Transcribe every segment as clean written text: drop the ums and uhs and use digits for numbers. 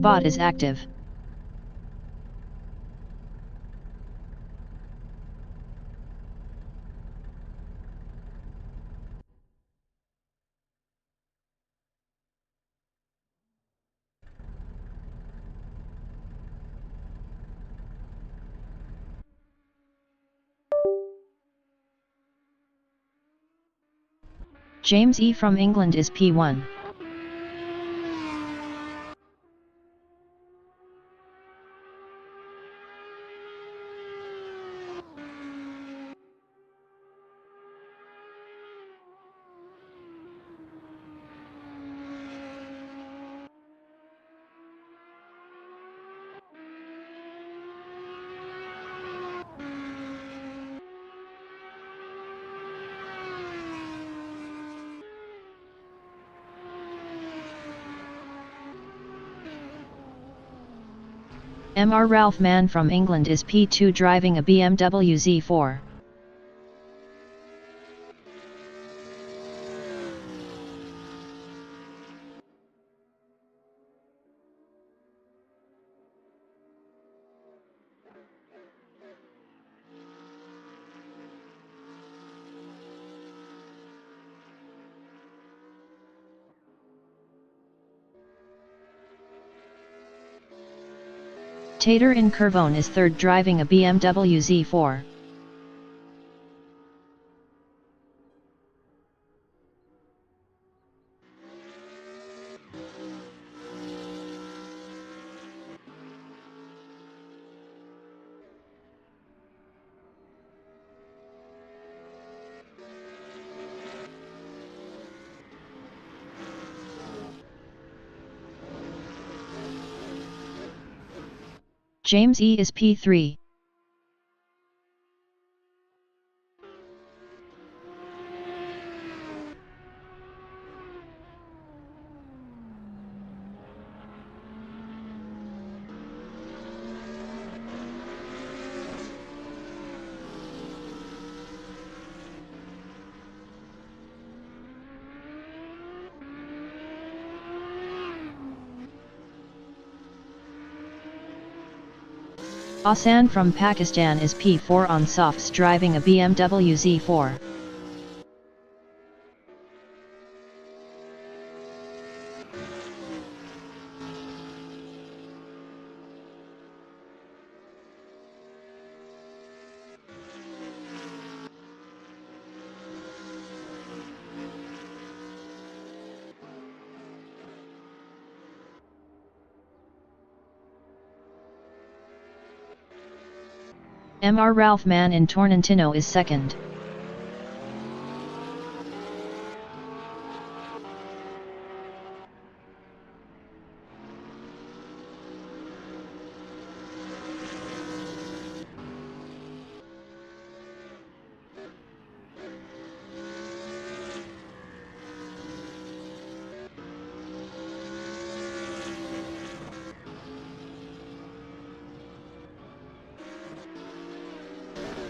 Bot is active. James E from England is P1. Mr. Ralph Mann from England is P2 driving a BMW Z4. Tater in Curvone is third driving a BMW Z4. James E is P3. Hassan from Pakistan is P4 on softs driving a BMW Z4. Mr. Ralph Mann in Torrentino is second.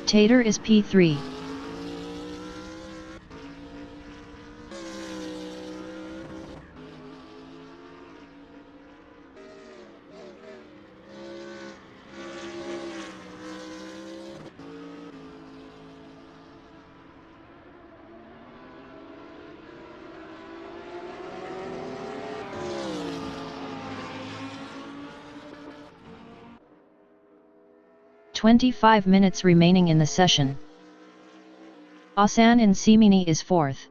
Tater is P3. "25 minutes remaining in the session. Hassan in Simini is fourth.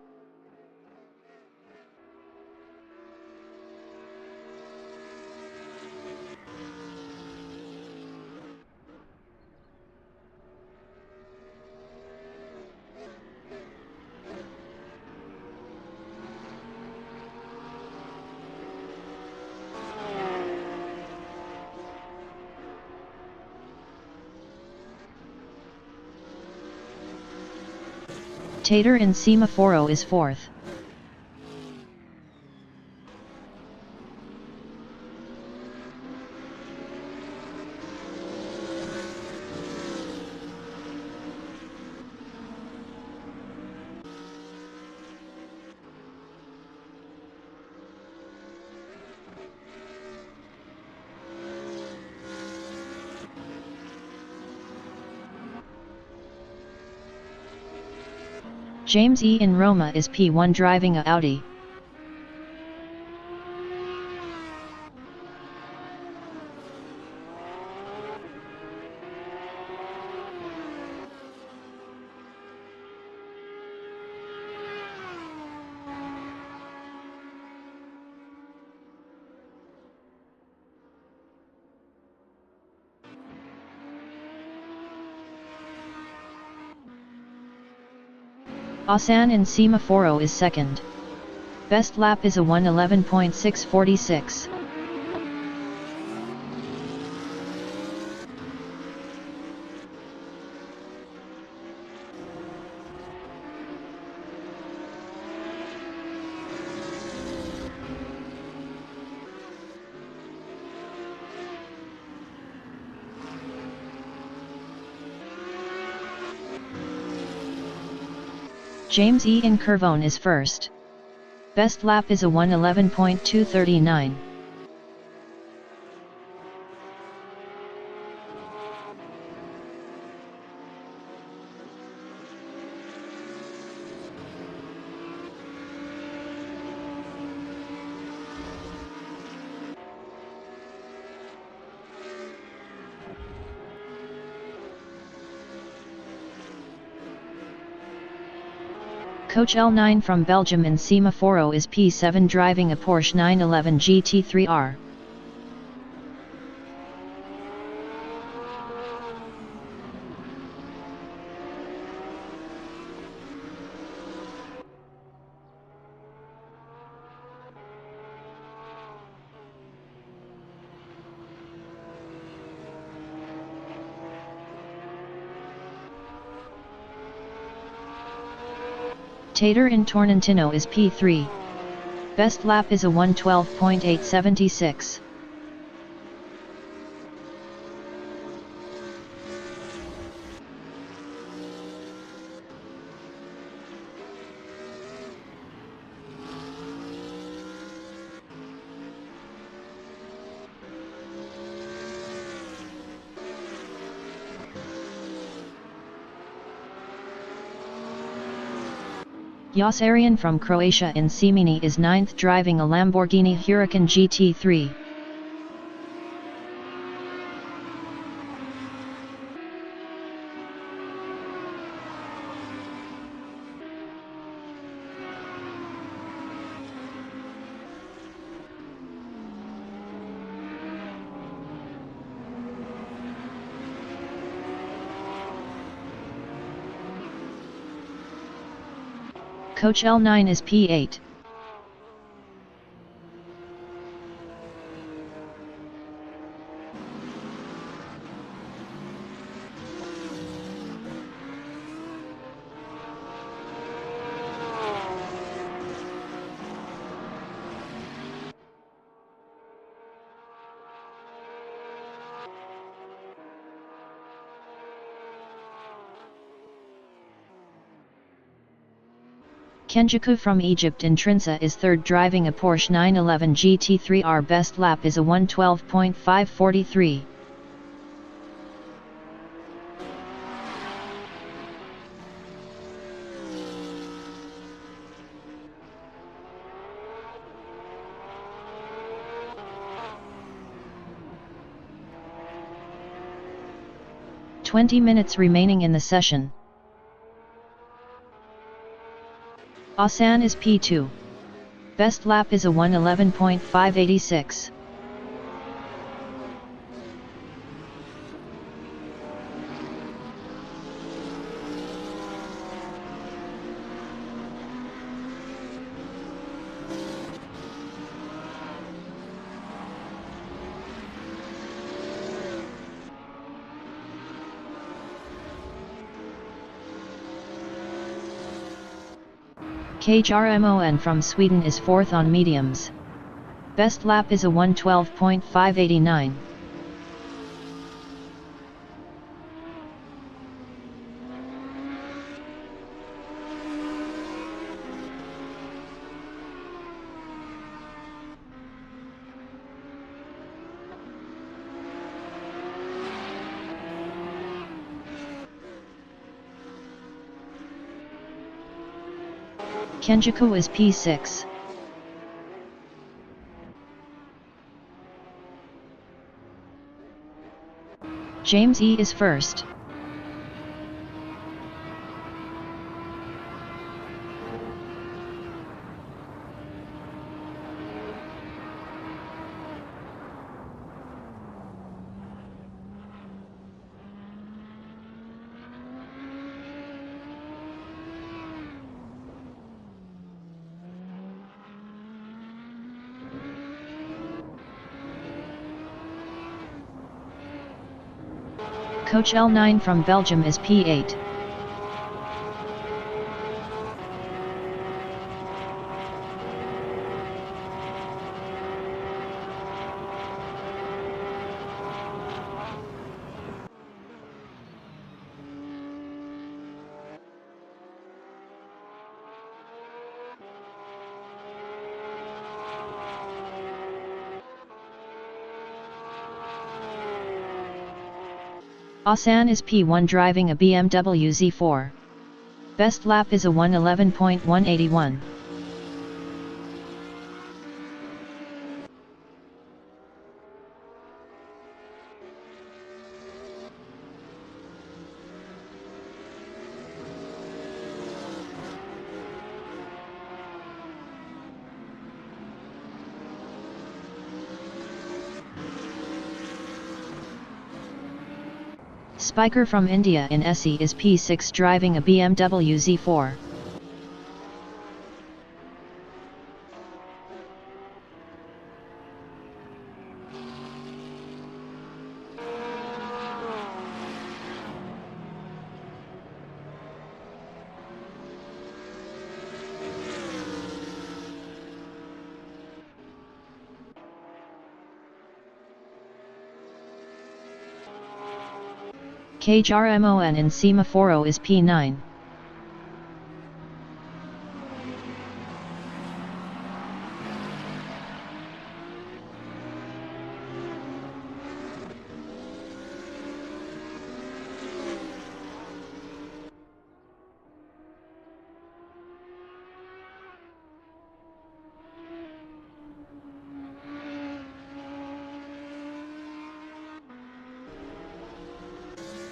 Tater in Semaforo is fourth. James E. in Roma is P1 driving a Audi. Asan in Semaforo is second. Best lap is a 1:11.646. James E. in Curvone is first. Best lap is a 1:11.239. Coach L9 from Belgium in Semaforo is P7 driving a Porsche 911 GT3R. Tater in Torrentino is P3. Best lap is a 1:12.876. Josarian from Croatia in Semini is 9th driving a Lamborghini Huracan GT3. Coach L9 is P8. Kenjiku from Egypt in Trinsa is 3rd driving a Porsche 911 GT3R. Best lap is a 1:12.543. "20 minutes remaining in the session. Asan is P2. Best lap is a 1:11.586. KHRMON from Sweden is 4th on mediums. Best lap is a 1:12.589. Kenjiku is P6. James E is first. Coach L9 from Belgium is P8. Asan is P1 driving a BMW Z4. Best lap is a 1:11.181. Spiker from India in SE is P6 driving a BMW Z4. KJRMON in Semaforo is P9.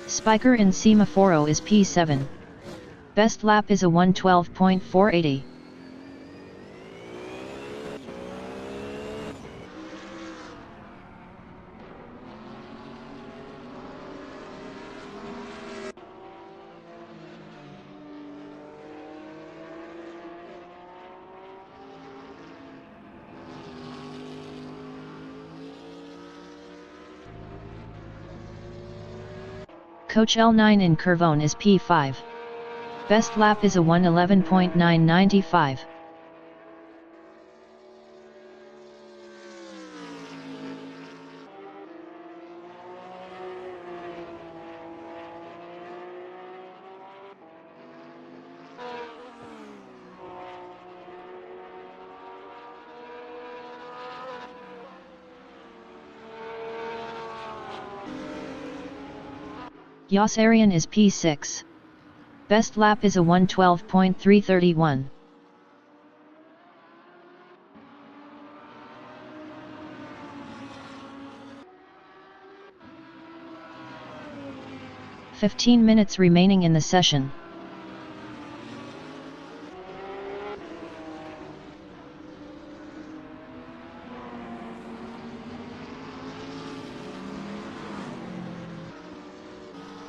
Spiker in Semaforo is P7. Best lap is a 1:12.480. Coach L9 in Curvone is P5. Best lap is a 1:11.995. Yas Arian is P6. Best lap is a 1:12.331. "15 minutes remaining in the session.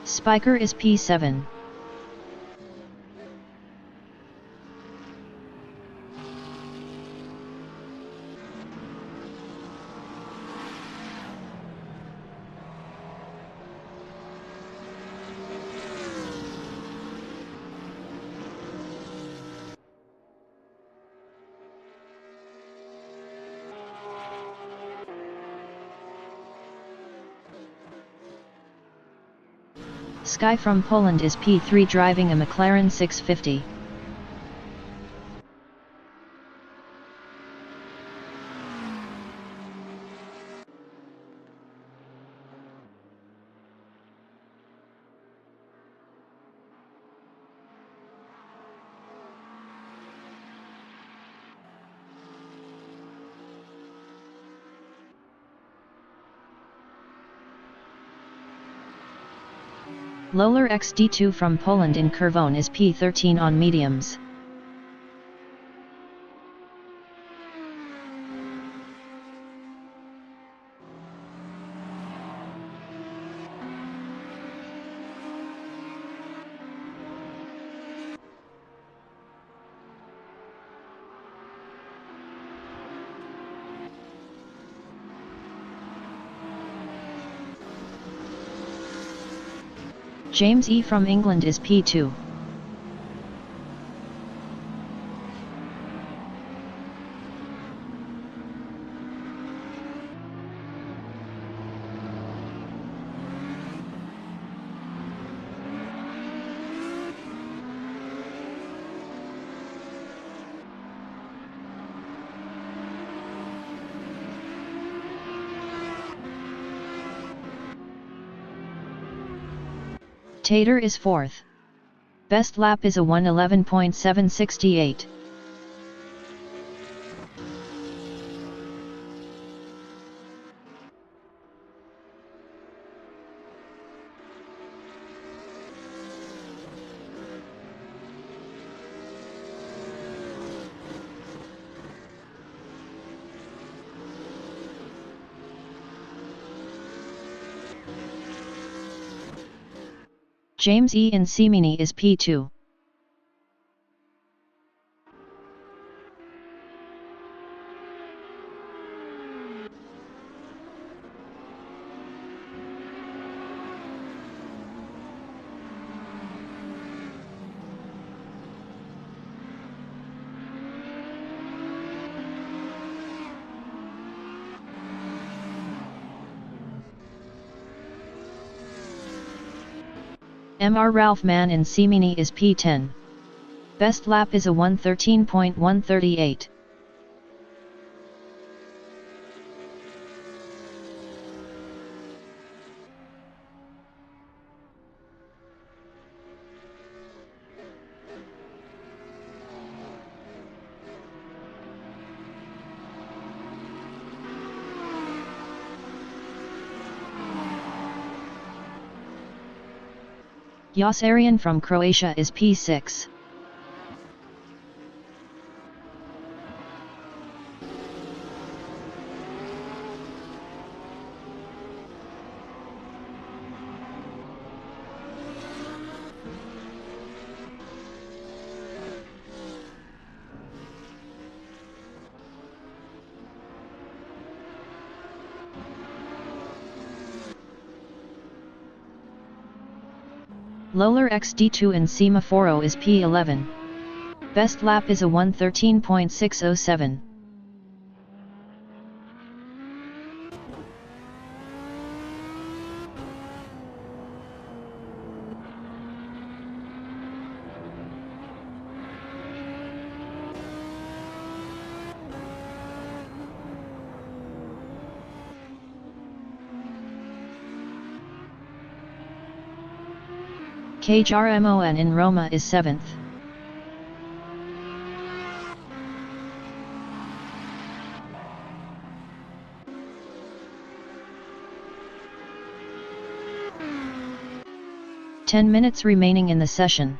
Spiker is P7. Sky from Poland is P3 driving a McLaren 650. Lolar XD2 from Poland in Czerwone is P13 on mediums. James E from England is P2. Tater is 4th. Best lap is a 1:11.768. James E in Semini is P2. Mr. Ralph Mann in Semini is P10. Best lap is a 1:13.138. Josarian from Croatia is P6. Lolar XD2 in Semaforo is P11. Best lap is a 1:13.607. KJRMON in Roma is 7th. Ten minutes remaining in the session.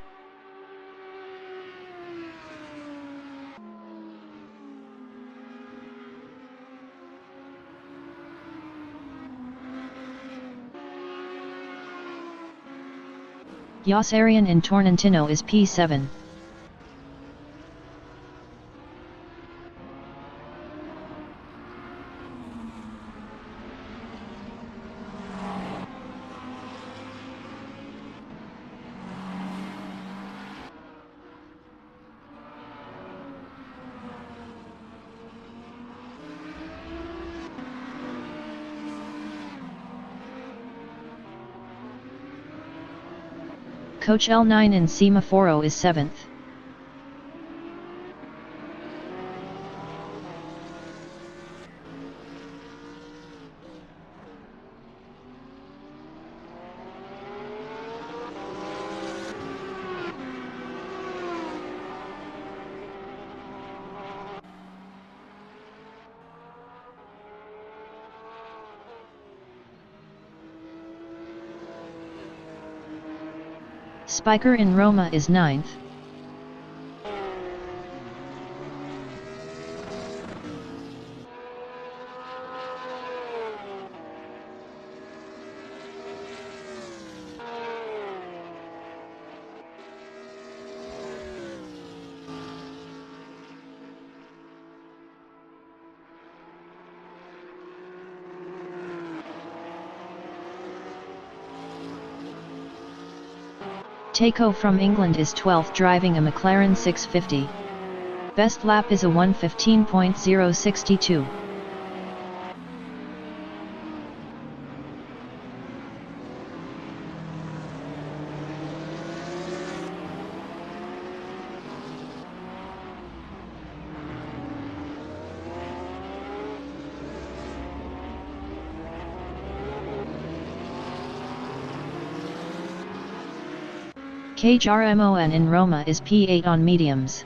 Josarian in Torrentino is P7. Coach L9 in Semaforo is 7th. Spiker in Roma is 9th. Taco from England is 12th driving a McLaren 650. Best lap is a 1:15.062. KJRMON in Roma is P8 on mediums.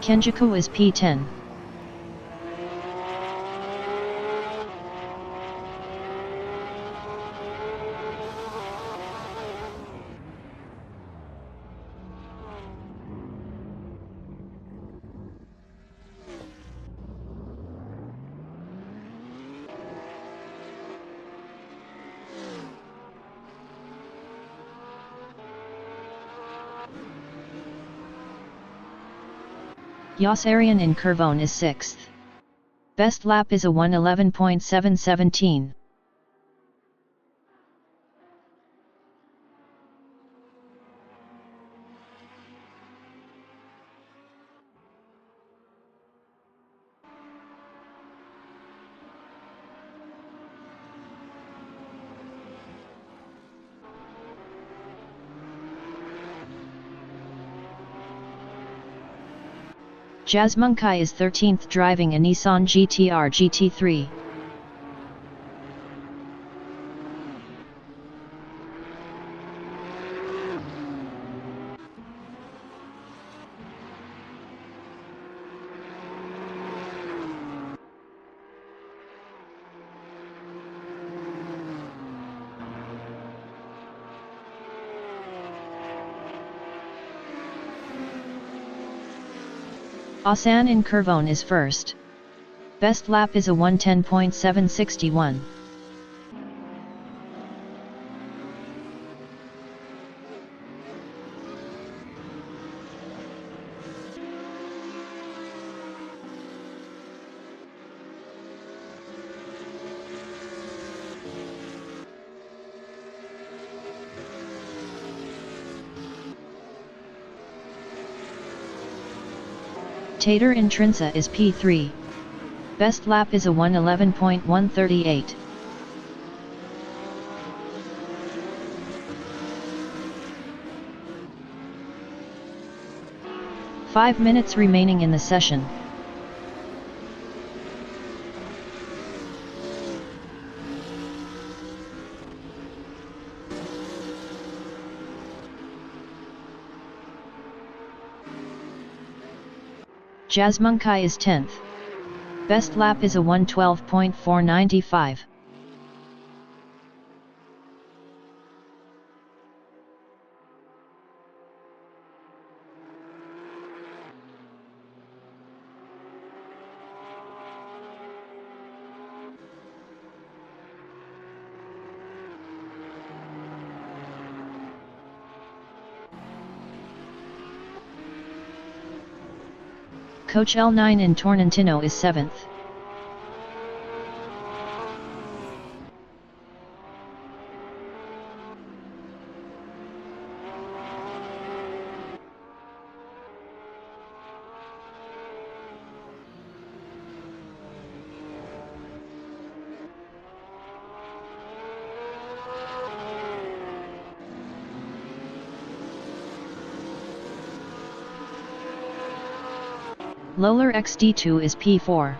Kenjiku is P10. Yossarian in Curvone is 6th. Best lap is a 1:11.717. Jasmunkai is 13th driving a Nissan GT-R GT3. Asan in Curvone is 1st. Best lap is a 1:10.761. Tater in Trinsa is P3. Best lap is a 1:11.138. Five minutes remaining in the session. Jasmunkai is 10th. Best lap is a 1:12.495. Coach L9 in Torrentino is 7th. Lolar XD2 is P4.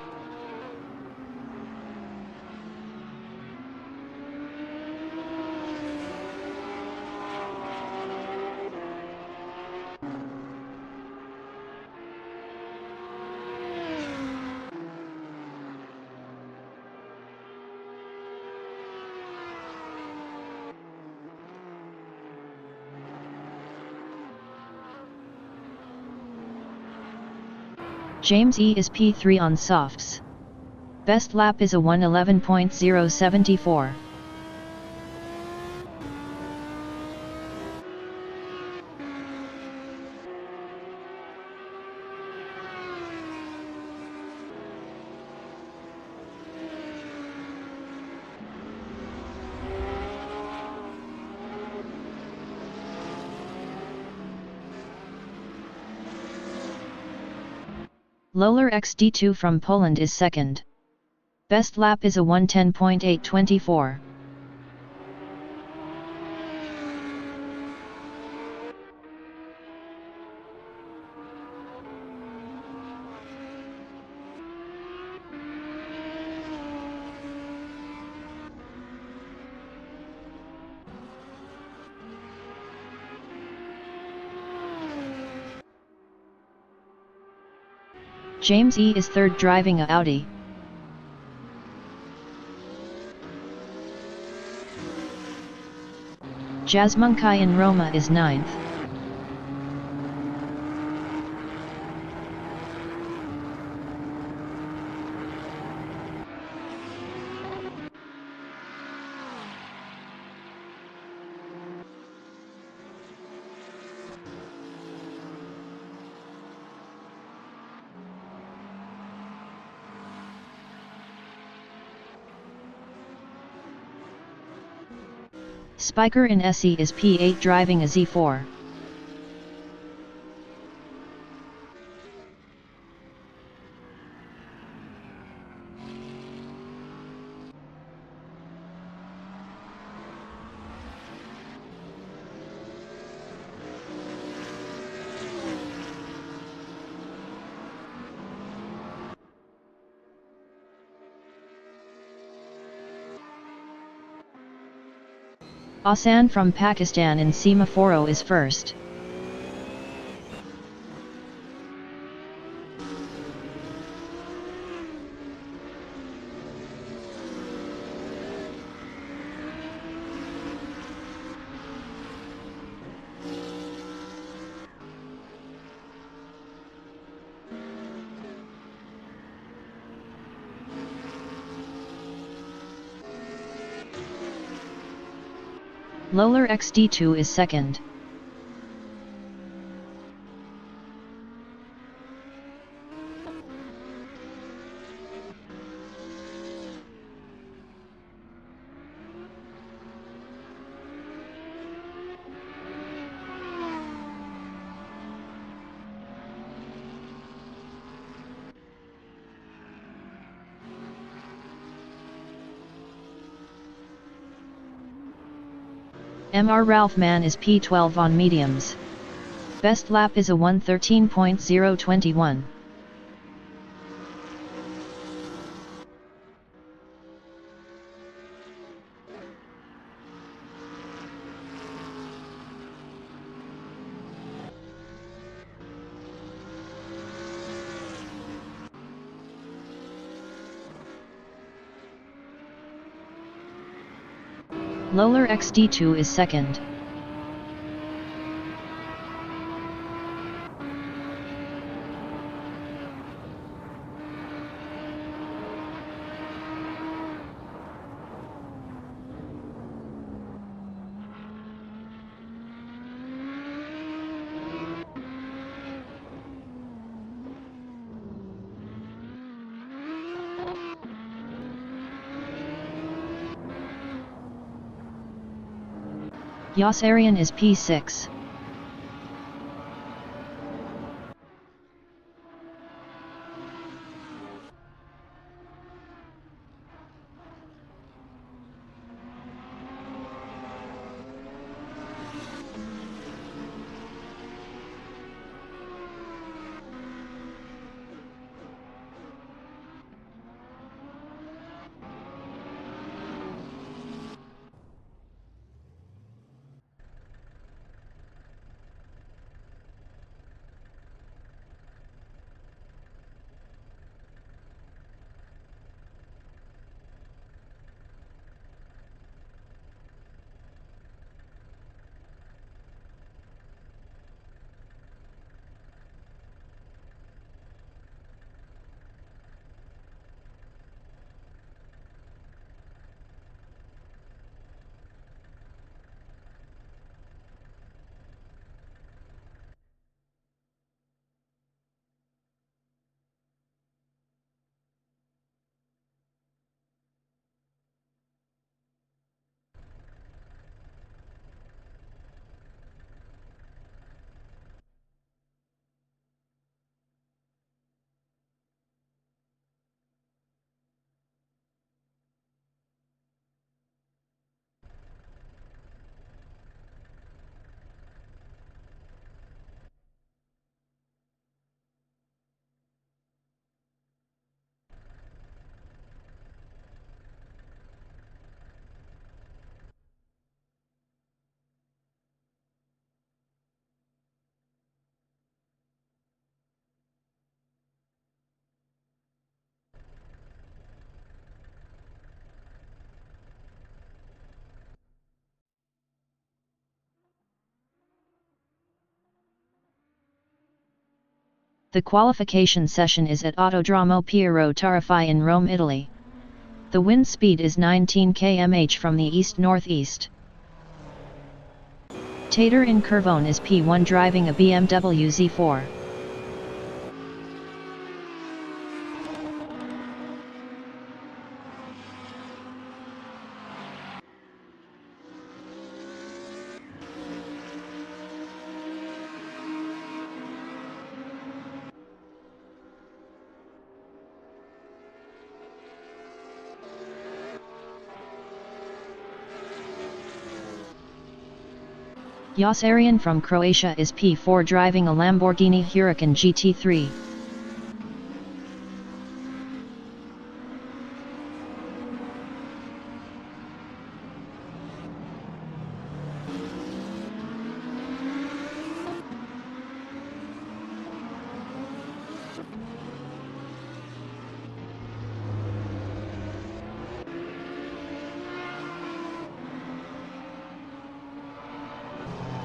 James E is P3 on softs. Best lap is a 1:11.074. Lolar XD2 from Poland is second. Best lap is a 1:10.824. James E is third driving a Audi. Jasmunkai in Roma is ninth. Spiker in SE is P8 driving a Z4. Asan from Pakistan in Semaforo is first. Lolar XD2 is second. Mr. Ralph Mann is P12 on mediums. Best lap is a 1:13.021. Lolar XD2 is second. Yossarian is P6. The qualification session is at Autodromo Piero Tariffi in Rome, Italy. The wind speed is 19 km/h from the east-northeast. Tater in Curvone is P1 driving a BMW Z4. Josarian from Croatia is P4 driving a Lamborghini Huracan GT3.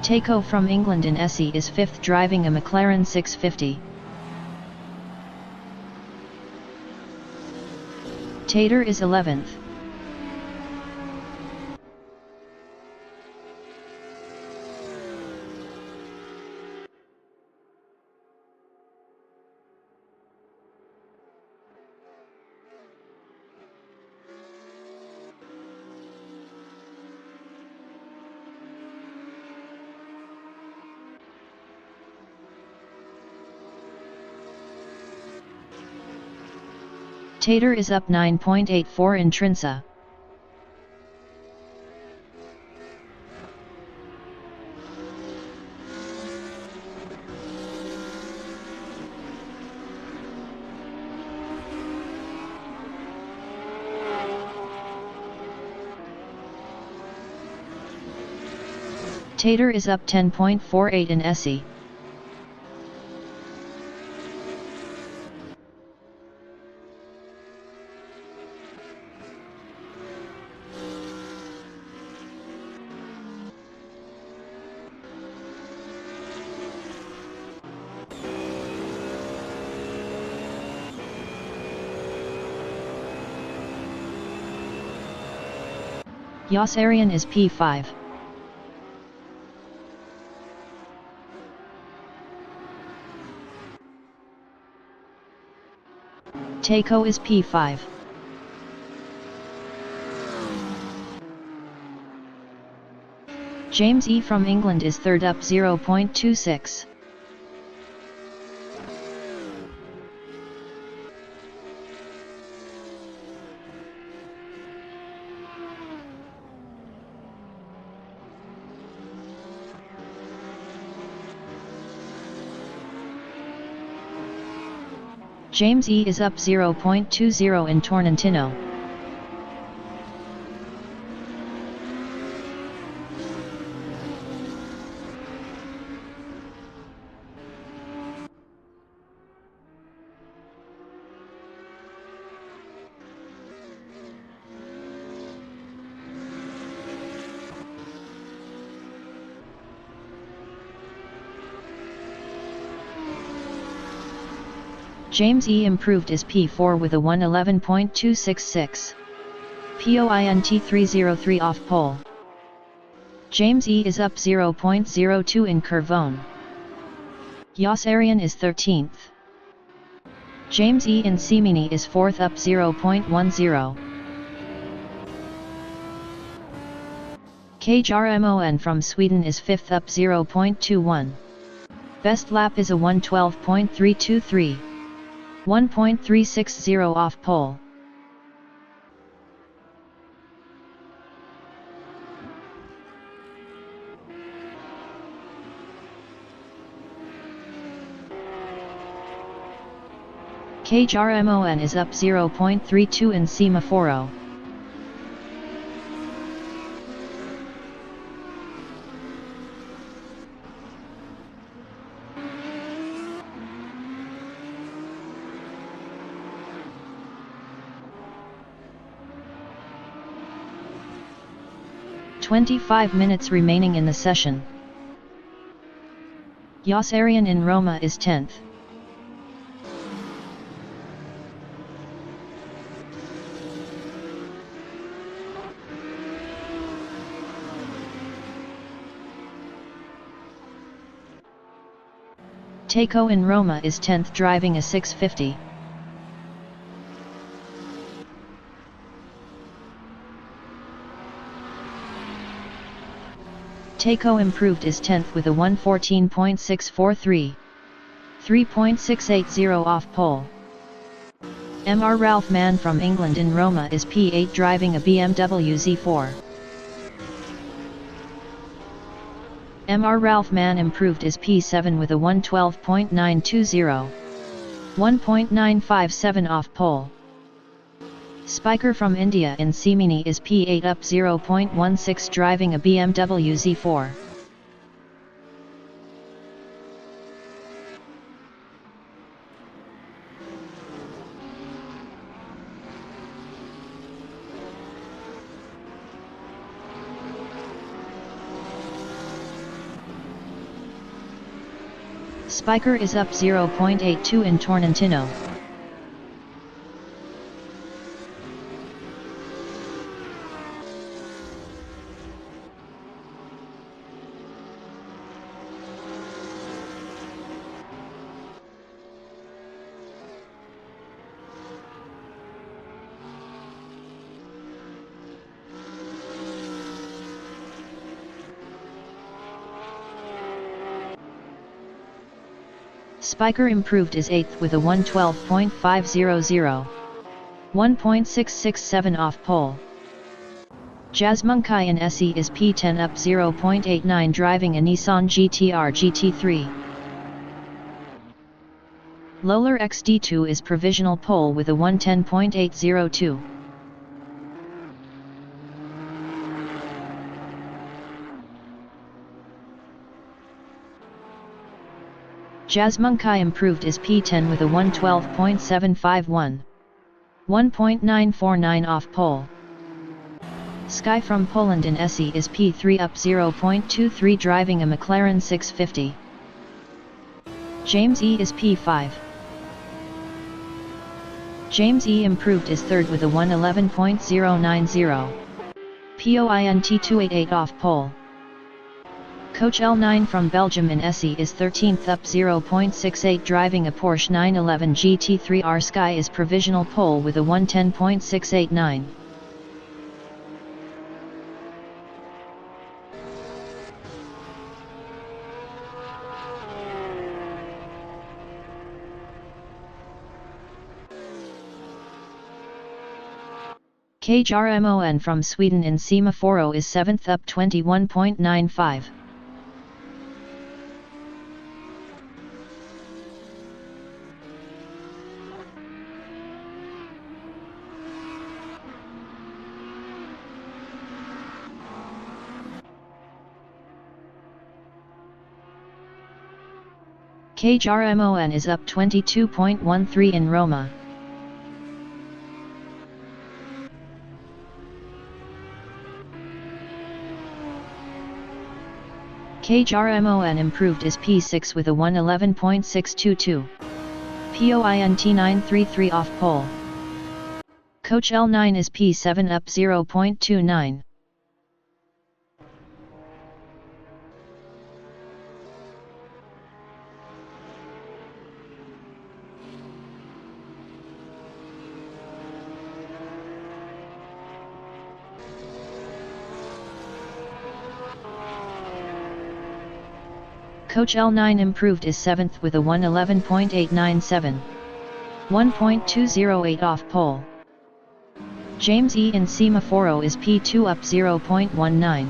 Taco from England in SE is 5th driving a McLaren 650. Tater is 11th. Tater is up 9.84 in Trinsa. Tater is up 10.48 in SE. Josarian is P5. Taco is P5. James E from England is third up 0.26. James E is up 0.20 in Torrentino. James E improved his P4 with a 111.266. POINT 303 off pole. James E is up 0.02 in Curvone. Josarian is 13th. James E in Simini is 4th up 0.10. KJRMON from Sweden is 5th up 0.21. Best lap is a 112.323. 1.360 off pole. KJRMON is up 0.32 in Semaforo. "25 minutes remaining in the session. Josarian in Roma is 10th. Takeo in Roma is 10th driving a 650. Takeo improved is 10th with a 114.643. 3.680 off pole. Mr. Ralph Mann from England in Roma is P8 driving a BMW Z4. Mr. Ralph Mann improved is P7 with a 112.920. 1.957 off pole. Spiker from India in Simini is P8 up 0.16 driving a BMW Z4. Spiker is up 0.82 in Torrentino. Spiker improved is 8th with a 112.500. 1.667 off pole. Jasmunkai in SE is P10 up 0.89 driving a Nissan GT3. Lolar XD2 is provisional pole with a 110.802. Jasmunkai improved is P10 with a 112.751. 1.949 off pole. Sky from Poland in SE is P3 up 0.23 driving a McLaren 650. James E is P5. James E improved is 3rd with a 111.090. Point 288 off pole. Coach L9 from Belgium in SE is 13th up 0.68 driving a Porsche 911 GT3 R. Sky is provisional pole with a 110.689. KJRMON from Sweden in Semaforo is 7th up 21.95. KJRMON is up 22.13 in Roma. KJRMON improved is P6 with a 111.622. Point 933 off pole. Coach L9 is P7 up 0.29. Coach L9 improved is 7th with a 111.897. 1.208 off pole. James E in Semaforo is P2 up 0.19.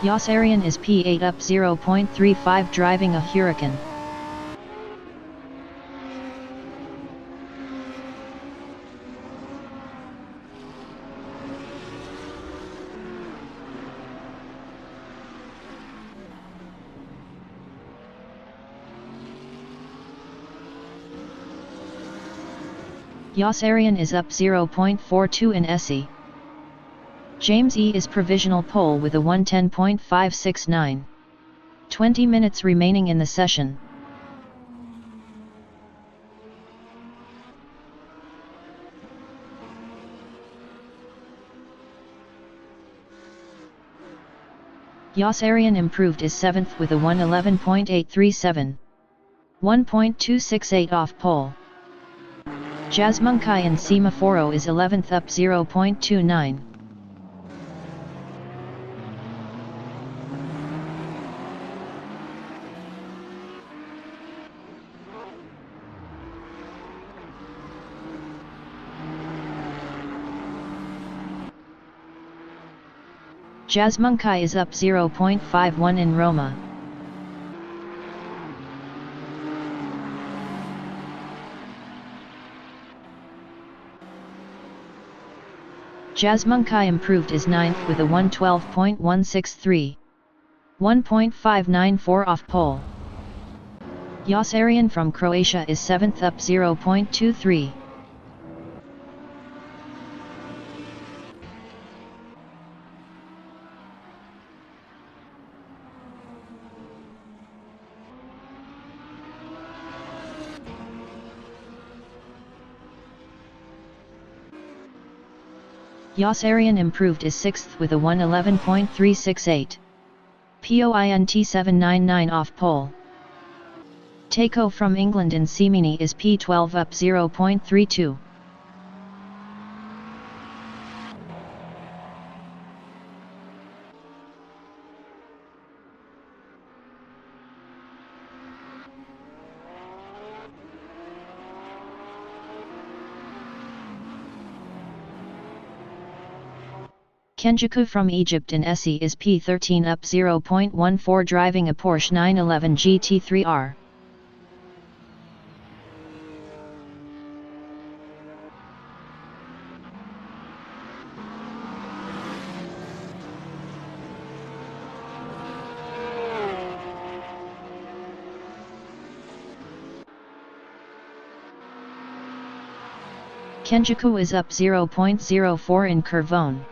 Yas Arian is P8 up 0.35 driving a Huracan. Yas Arian is up 0.42 in SE. James E is provisional pole with a 110.569. 20 minutes remaining in the session. Yossarian improved is 7th with a 1:11.837. 1.268 off pole. Jasmunkai and Semaforo is 11th up 0.29. Jasmunkai is up 0.51 in Roma. Jasmunkai improved is 9th with a 1:12.163. 1.594 off pole. Yossarian from Croatia is 7th up 0.23. Yossarian improved is 6th with a 1:11.368. Point 799 off pole. Takeo from England and Semini is P12 up 0.32. Kenjiku from Egypt and Essie is P13 up 0.14 driving a Porsche 911 GT3R. Kenjiku is up 0.04 in Curvone.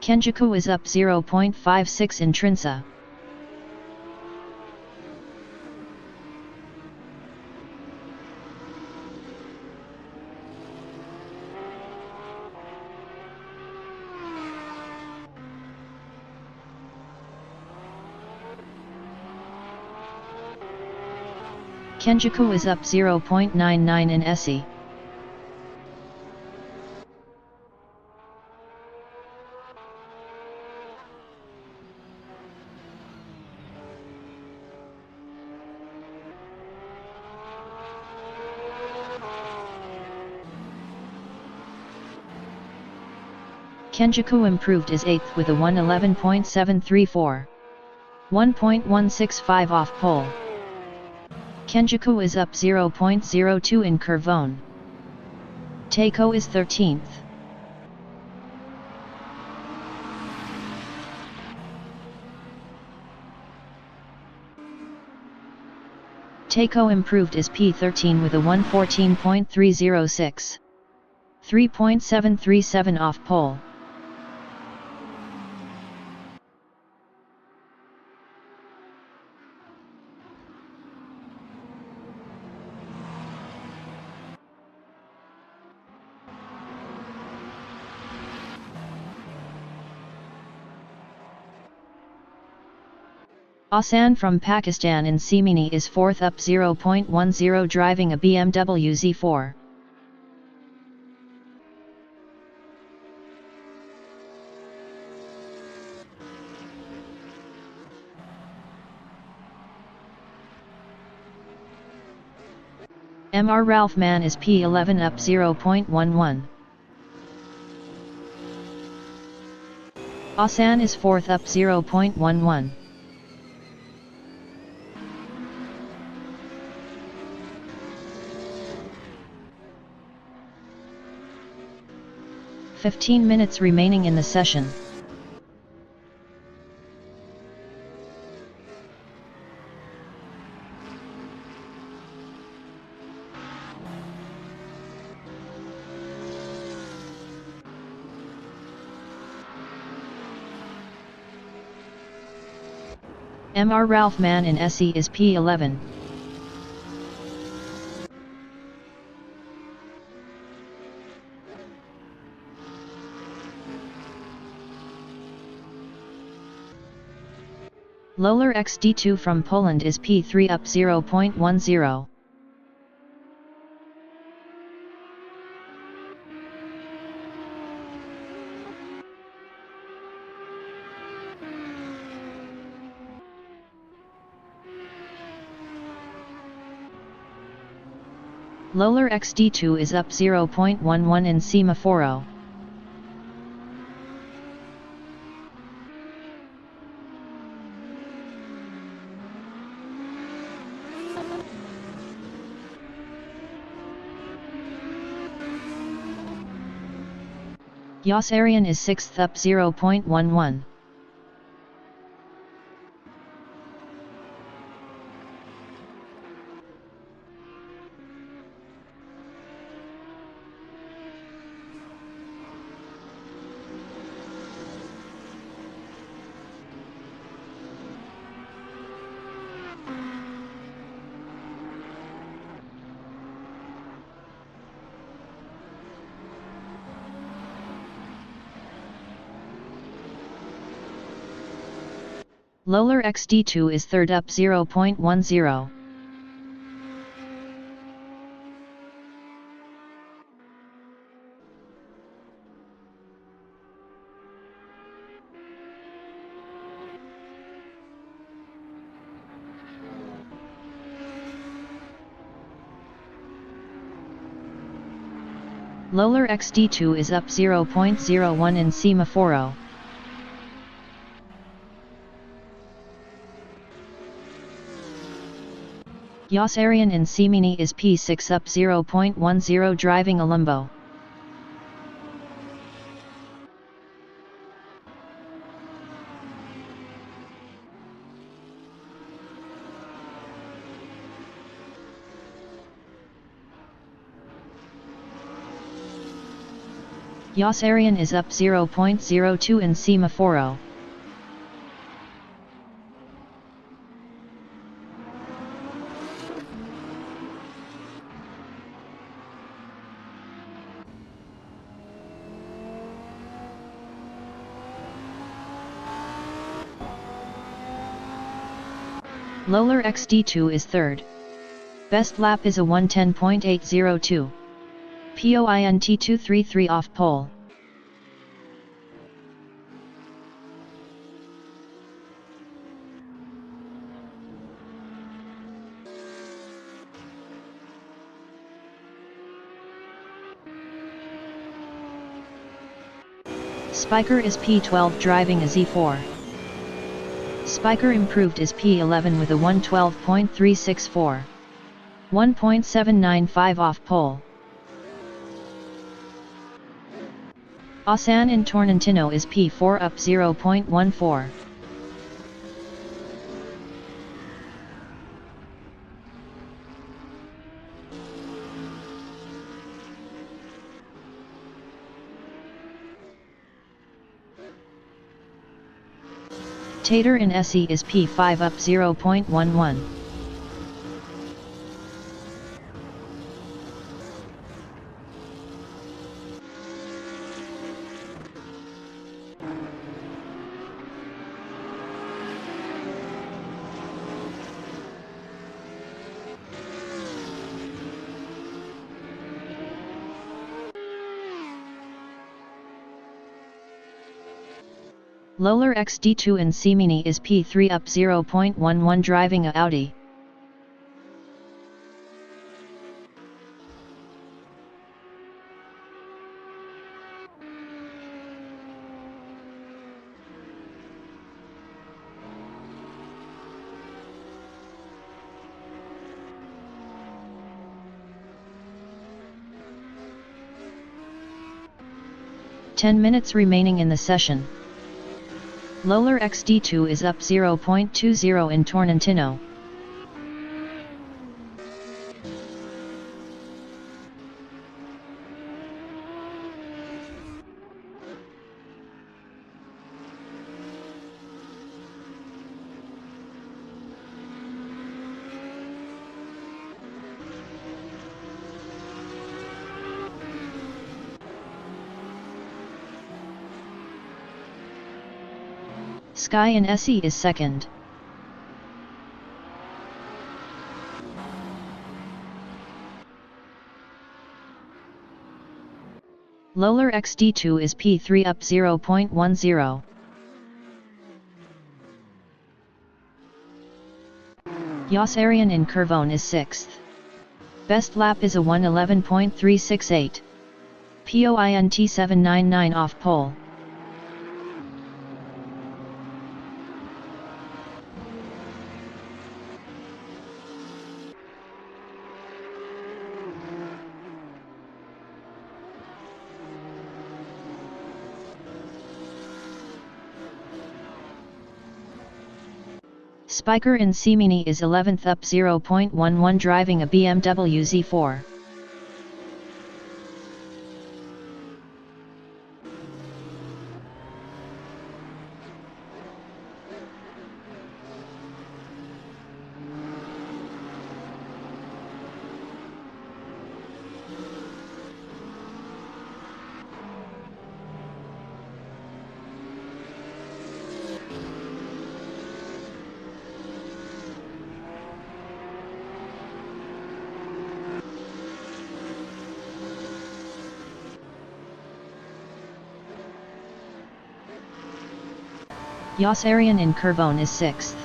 Kenjiku is up 0.56 in Trinsa. Kenjiku is up 0.99 in Essie. Kenjiku improved is 8th with a 1:11.734. 1.165 off pole. Kenjiku is up 0.02 in Curvone. Takeo is 13th. Takeo improved is P13 with a 1:14.306. 3.737 off pole. Asan from Pakistan and Semini is 4th up 0.10 driving a BMW Z4. Mr. Ralph Mann is P11 up 0.11. Asan is 4th up 0.11. "15 minutes remaining in the session. Mr. Ralph Mann in SE is P11. Lolar XD2 from Poland is P3 up 0.10. Lolar XD2 is up 0.11 in Semaforo. Yas Arian is 6th up 0.11. Lolar XD2 is 3rd up 0.10. Lolar XD2 is up 0.01 in Semaforo. Yas Arian in Semini is P6 up 0.10 driving a limbo. Yas Arian is up 0.02 in Semaforo. Lolar XD2 is 3rd. Best lap is a 1:10.802. Point 233 off pole. Spiker is P12 driving a Z4. Spiker improved is P11 with a 1:12.364. 1.795 off pole. Asan in Torrentino is P4 up 0.14. Tater in SE is P5 up 0.11. Lolar XD2 in Semini is P3 up 0.11 driving a Audi. "10 minutes remaining in the session. Lolar XD2 is up 0.20 in Torrentino. Sky and SE is second. Lolar XD2 is P3 up 0.10. Yossarian in Curvone is 6th. Best lap is a 1:11.368. POINT 799 off pole. Spiker in Simini is 11th up 0.11 driving a BMW Z4. Yossarian in Curvone is 6th.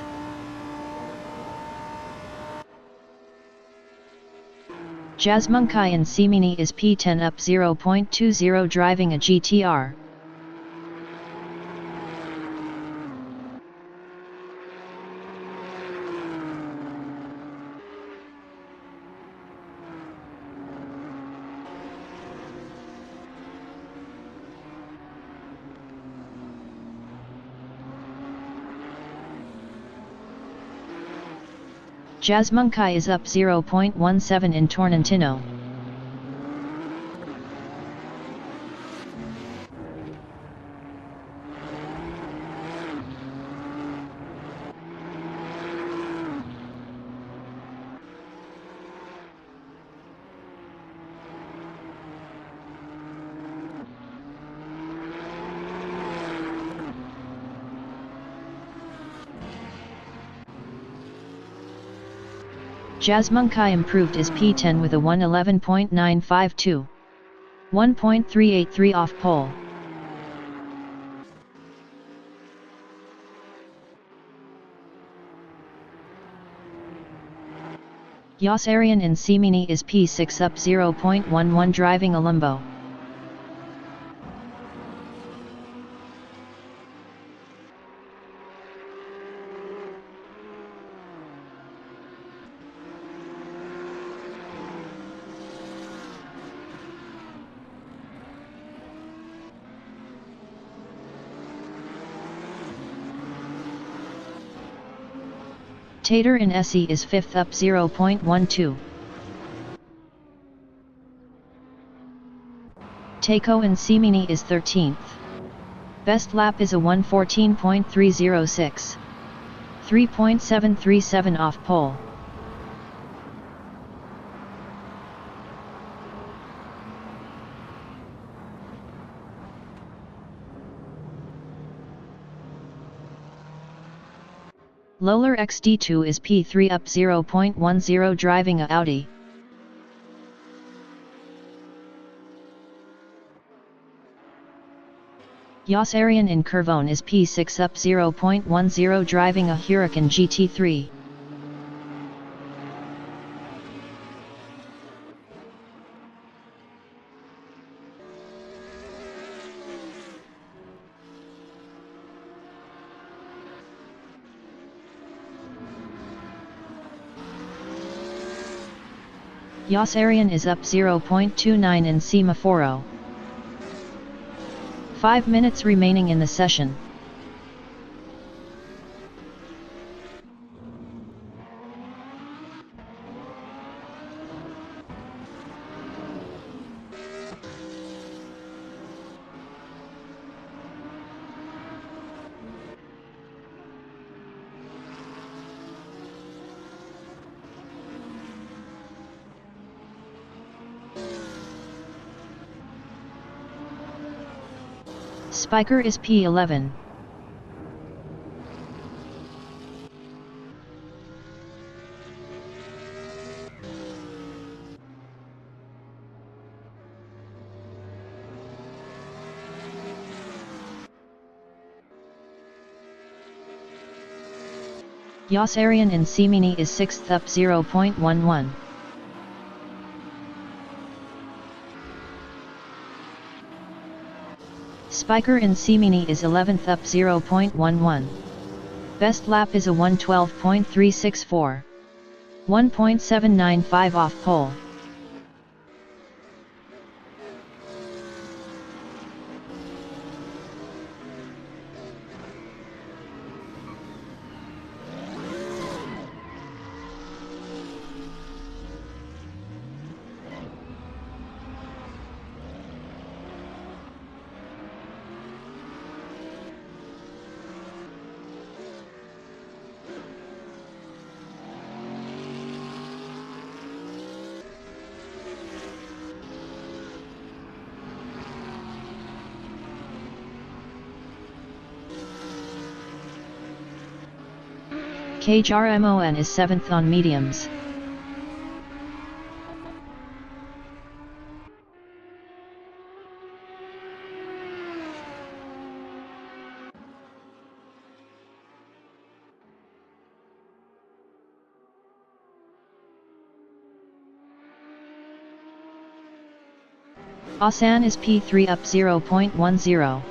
Jasmunkai in Simini is P10 up 0.20 driving a GTR. Jasmunkai is up 0.17 in Torrentino. Jasmunkai improved his P10 with a 1:11.952. 1.383 off pole. Yossarian in Simini is P6 up 0.11 driving a Limbo. Tater in SE is 5th up 0.12. Takeo in Simini is 13th. Best lap is a 1:14.306. 3.737 off pole. Lolar XD2 is P3 up 0.10 driving a Audi. Yossarian in Curvone is P6 up 0.10 driving a Huracan GT3. Yossarian is up 0.29 in Semaforo. 5 minutes remaining in the session. Spiker is P11. Yossarian in Semini is 6th up 0.11. Spiker in Semini is 11th up 0.11. Best lap is a 1:12.364. 1.795 off pole. KJRMON is 7th on mediums. Asan is P3 up 0.10.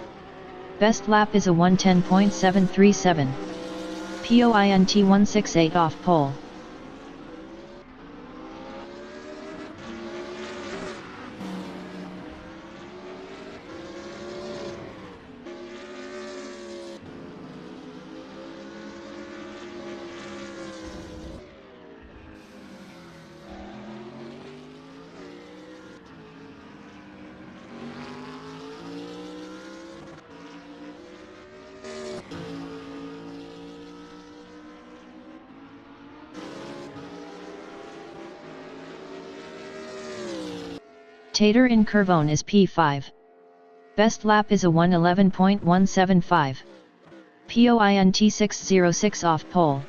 Best lap is a 1:10.737. POINT 168 off pole. Tater in Curvone is P5. Best lap is a 1:11.175. POINT 606 off pole.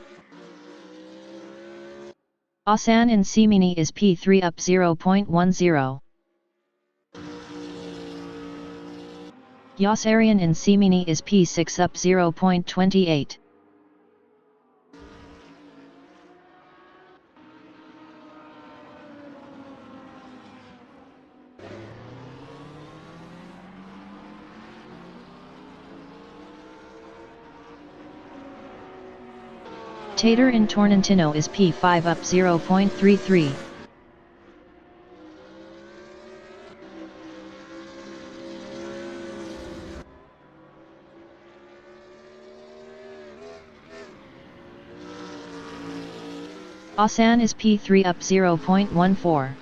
Asan in Semini is P3 up 0.10. Yossarian in Semini is P6 up 0.28. Tater in Torrentino is P5 up 0.33. Asan is P3 up 0.14.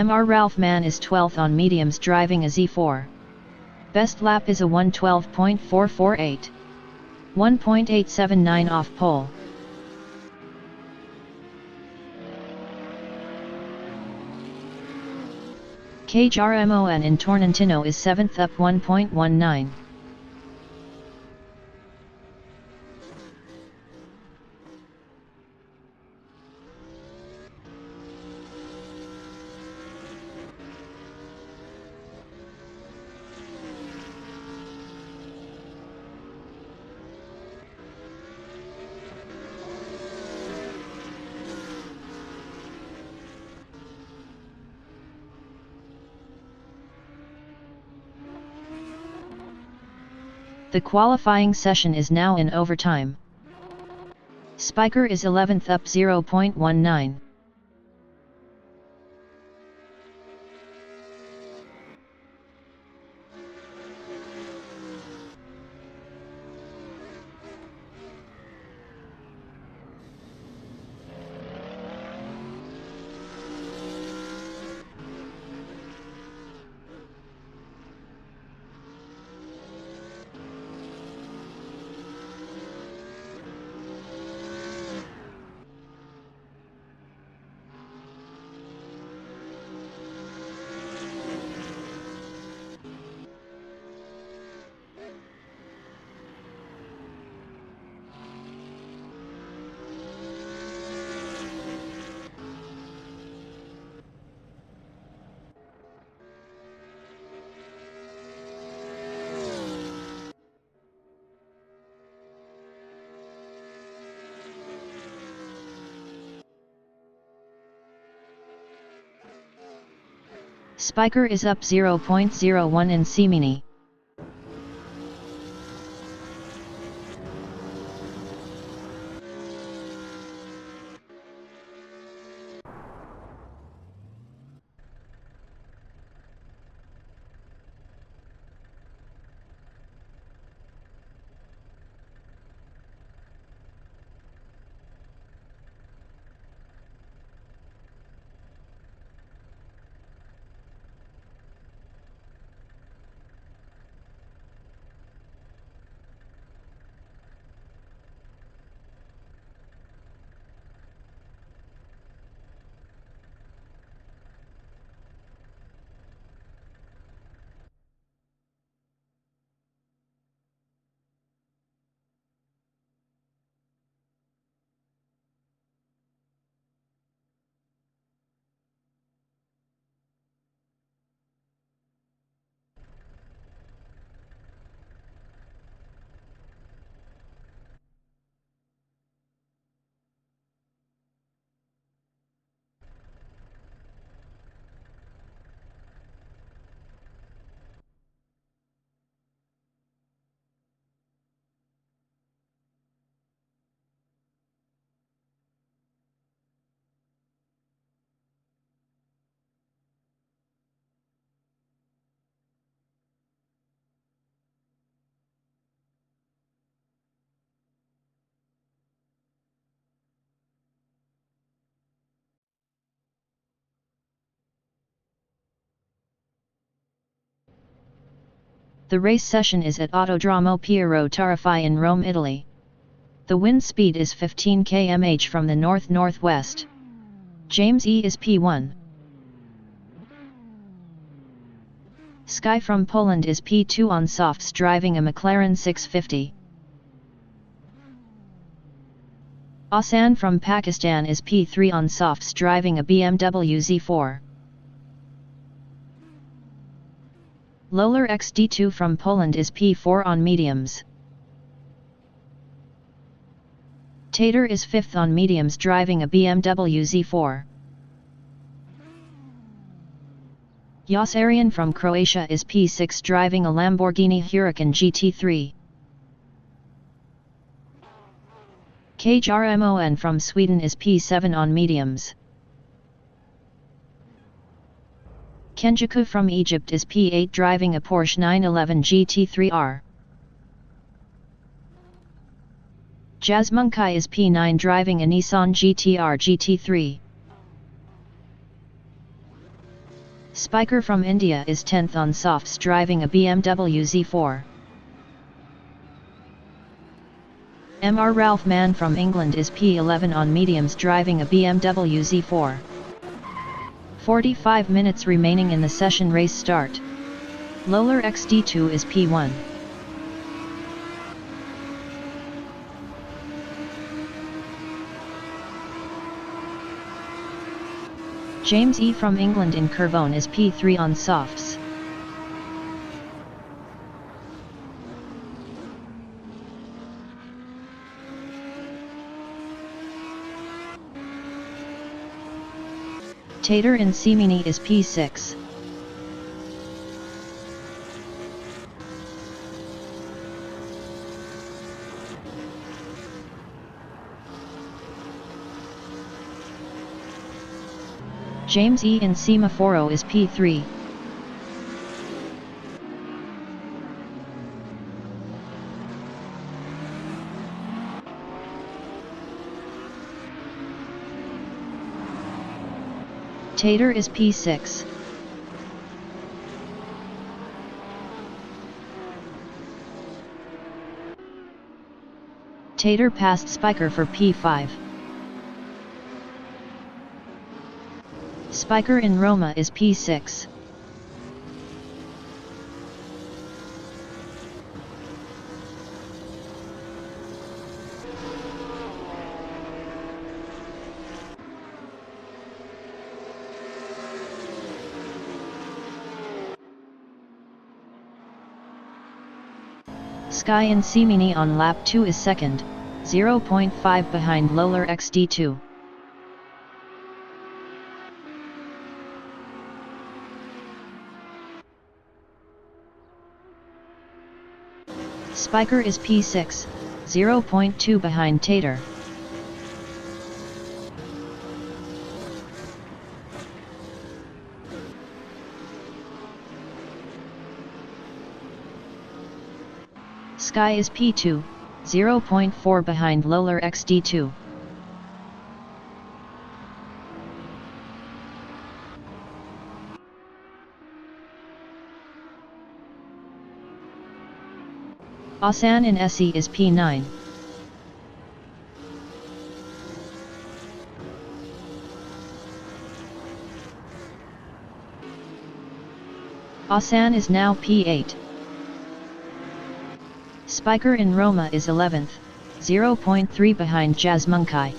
Mr. Ralph Mann is 12th on mediums driving a Z4. Best lap is a 1:12.448. 1.879 off pole. KJRMON in Torrentino is 7th up 1.19. The qualifying session is now in overtime. Spiker is 11th up 0.19. Spiker is up 0.01 in Semini. The race session is at Autodromo Piero Tariffi in Rome, Italy. The wind speed is 15 km/h from the north-northwest. James E is P1. Sky from Poland is P2 on softs driving a McLaren 650. Asan from Pakistan is P3 on softs driving a BMW Z4. Loler XD2 from Poland is P4 on mediums. Tater is 5th on mediums driving a BMW Z4. Yasarian from Croatia is P6 driving a Lamborghini Huracan GT3. Kjrmon from Sweden is P7 on mediums. Kenjaku from Egypt is P8 driving a Porsche 911 GT3R. Jazmunkai is P9 driving a Nissan GT-R GT3. Spiker from India is 10th on softs driving a BMW Z4. Mr. Ralph Mann from England is P11 on mediums driving a BMW Z4. 45 minutes remaining in the session race start. Loler XD2 is P1. James E from England in Curvone is P3 on softs. Tater in Semini is P6. James E in Semaforo is P3. Tater is P6. Tater passed Spiker for P5. Spiker in Roma is P6. Sky in Semini on lap 2 is second, 0.5 behind Loler XD2. Spiker is P6, 0.2 behind Tater. Sky is P2, 0.4 behind Lolar XD2. Asan in SE is P9. Asan is now P8. Spiker in Roma is 11th, 0.3 behind Jasmunkai.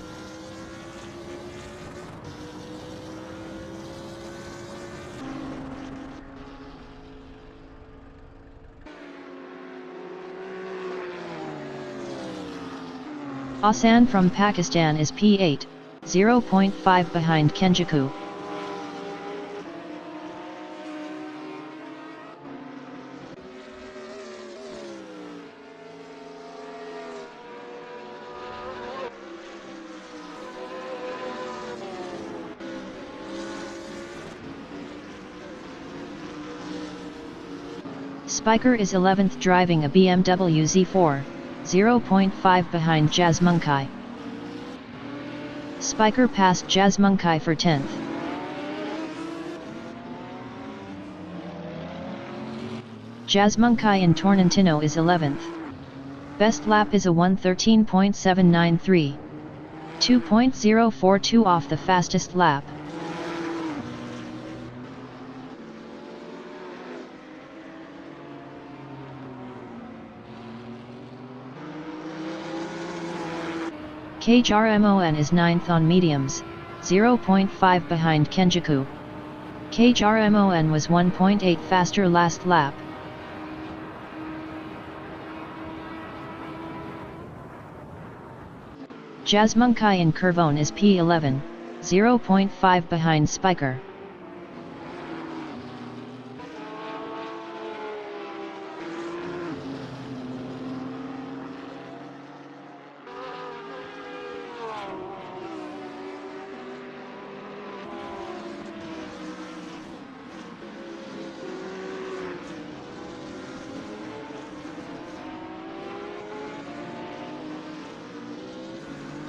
Asan from Pakistan is P8, 0.5 behind Kenjaku. Spiker is 11th driving a BMW Z4, 0.5 behind Jasmunkai. Spiker passed Jasmunkai for 10th. Jasmunkai in Torrentino is 11th. Best lap is a 1:13.793. 2.042 off the fastest lap. KHRMON is 9th on mediums, 0.5 behind Kenjaku. KHRMON was 1.8 faster last lap. Jasmunkai in Curvone is P11, 0.5 behind Spiker.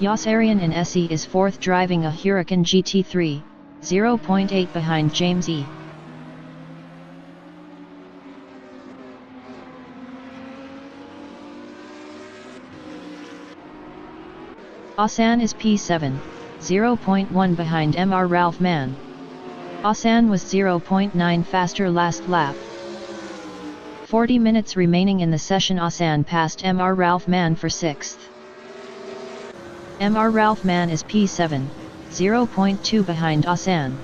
Yossarian in SE is 4th driving a Huracan GT3, 0.8 behind James E. Asan is P7, 0.1 behind Mr. Ralph Mann. Asan was 0.9 faster last lap. 40 minutes remaining in the session. Asan passed Mr. Ralph Mann for 6th. Mr. Ralph Mann is P7, 0.2 behind Asan.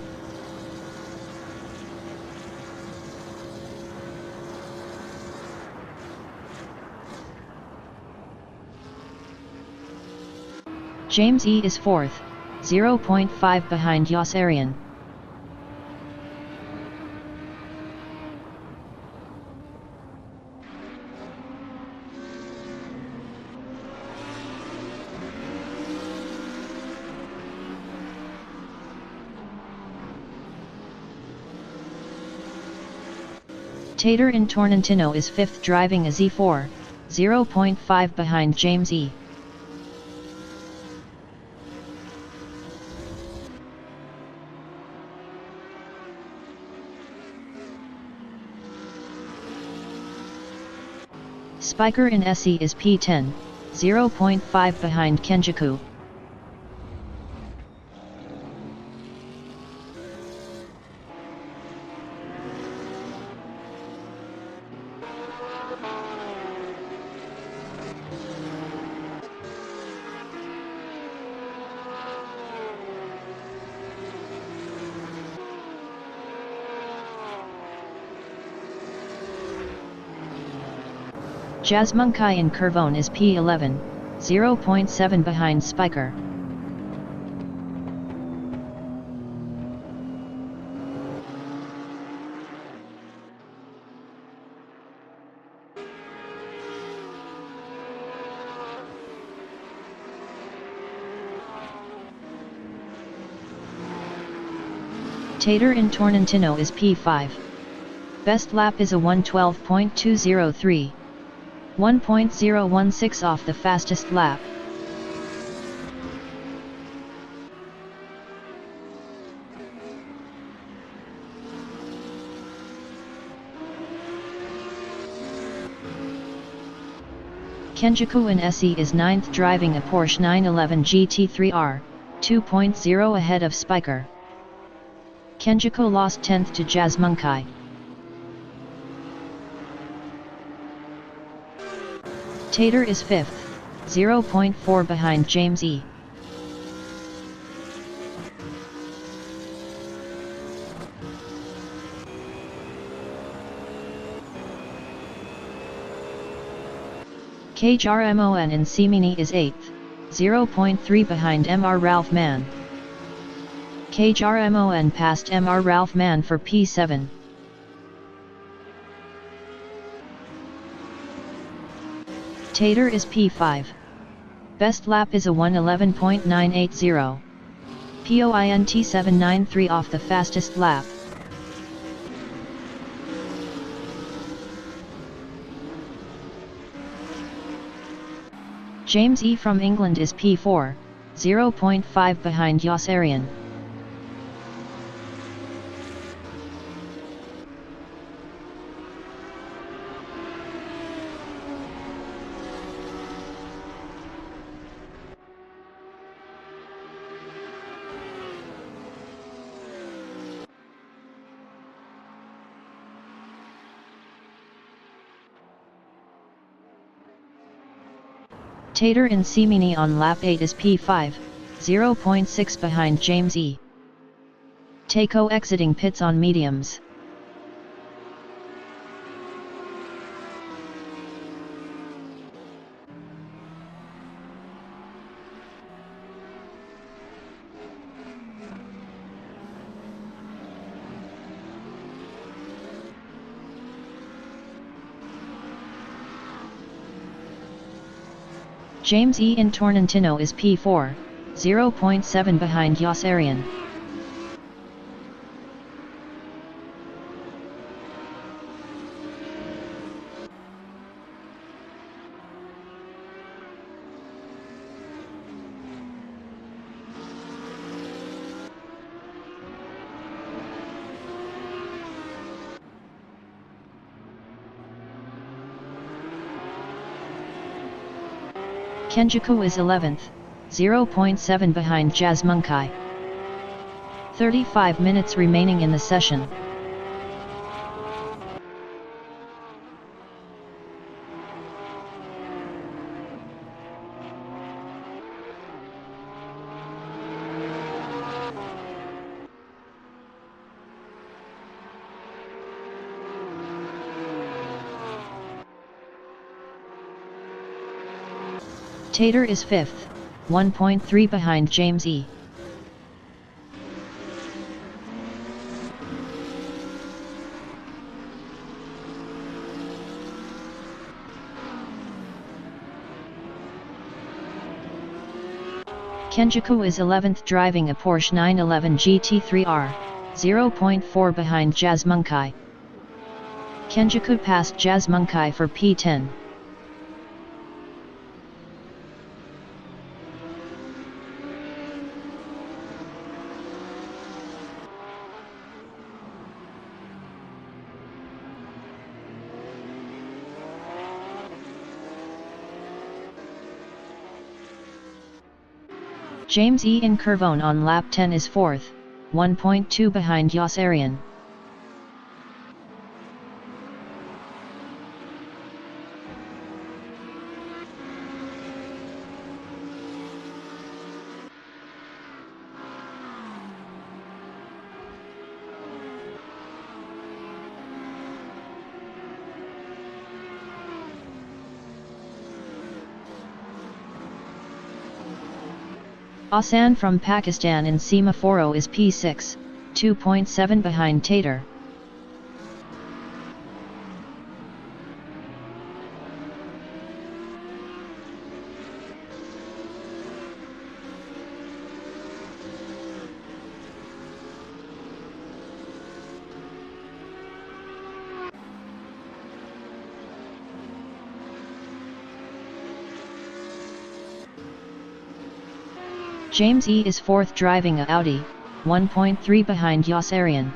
James E is 4th, 0.5 behind Yossarian. Tater in Torrentino is 5th driving a Z4, 0.5 behind James E. Spiker in SE is P10, 0.5 behind Kenjaku. Jasmunkai in Curvone is P11, 0.7 behind Spiker. Tater in Torrentino is P5. Best lap is a 1:12.203. 1.016 off the fastest lap. Kenjiku in SE is 9th driving a Porsche 911 GT3R, 2.0 ahead of Spiker. Kenjiku lost 10th to Jazz Munkai. Tater is 5th, 0.4 behind James E. KJRMON in Simini is 8th, 0.3 behind MR Ralph Mann. KJRMON passed MR Ralph Mann for P7. Tater is P5. Best lap is a 1:11.980. POINT 793 off the fastest lap. James E from England is P4, 0.5 behind Jos Arian. Tater in Simini on lap 8 is P5, 0.6 behind James E. Takeo exiting pits on mediums. James E in Torrentino is P4, 0.7 behind Jos Arian. Kenjiku is 11th, 0.7 behind Jazz Munkai. 35 minutes remaining in the session. Tater is 5th, 1.3 behind James E. Kenjiku is 11th driving a Porsche 911 GT3R, 0.4 behind Jazz Munkai. Kenjiku passed Jazz Munkai for P10. James E in Curvone on lap 10 is 4th, 1.2 behind Jos Arian. Asan from Pakistan in Semaforo is P6, 2.7 behind Tater. James E is 4th driving a Audi, 1.3 behind Jos Arian.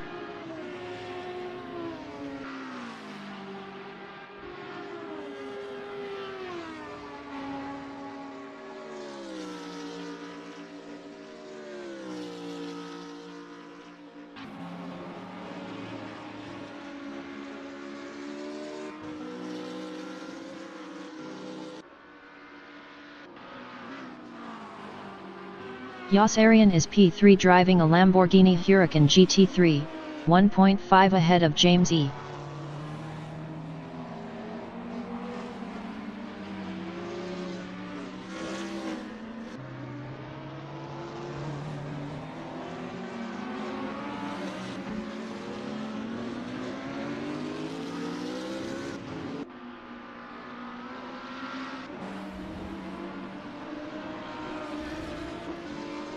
Jos Arian is P3 driving a Lamborghini Huracan GT3, 1.5 ahead of James E.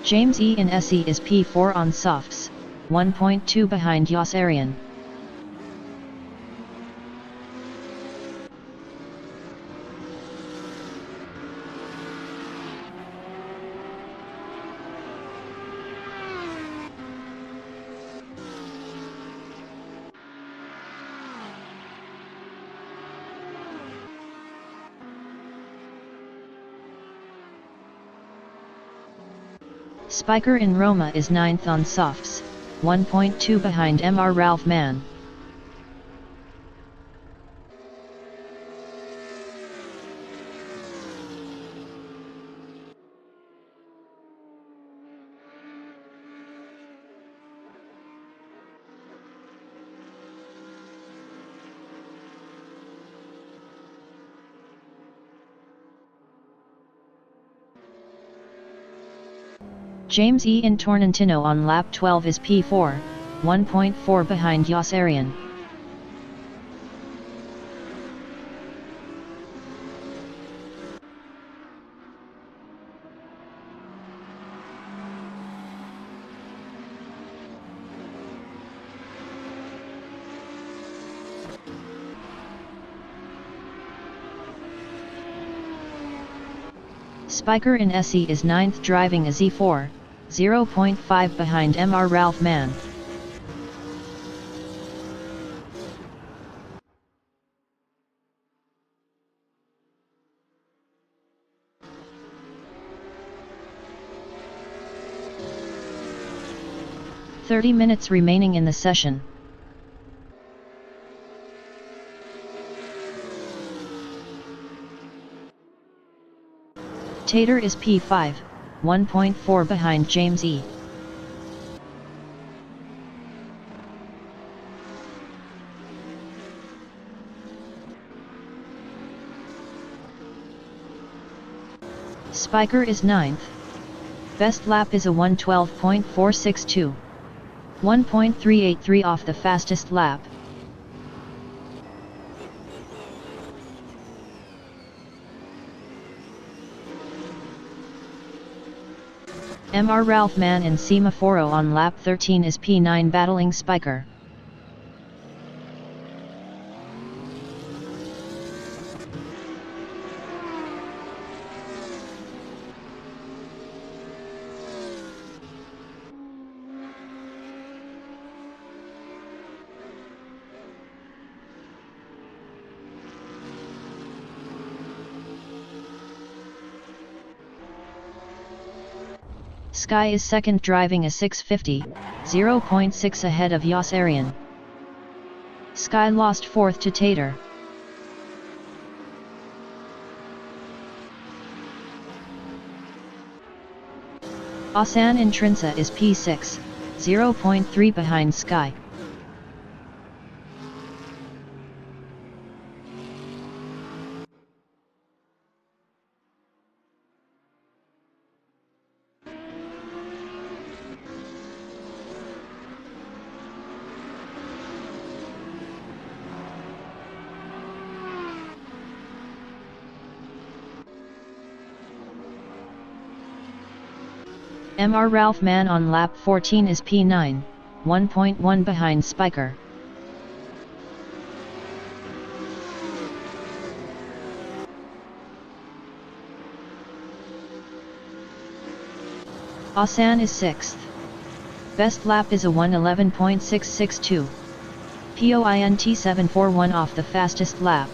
James E in SE is P4 on softs, 1.2 behind Jos Arian. Spiker in Roma is 9th on softs, 1.2 behind Mr. Ralph Mann. James E in Torrentino on lap 12 is P4, 1.4 behind Jos Arian. Spiker in SE is 9th driving a Z4, 0.5 behind Mr. Ralph Mann. "30 minutes remaining in the session. Tater is P5, 1.4 behind James E. Spiker is 9th. Best lap is a 1:12.462. 1.383 off the fastest lap. Mr. Ralph Mann in Semaforo on lap 13 is P9 battling Spiker. Sky is 2nd driving a 650, 0.6 ahead of Jos Arian. Sky lost 4th to Tater. Asan in Trinsa is P6, 0.3 behind Sky. Mr. Ralph Mann on lap 14 is P9, 1.1 behind Spiker. Asan is 6th. Best lap is a 1:11.662. Point 741 off the fastest lap.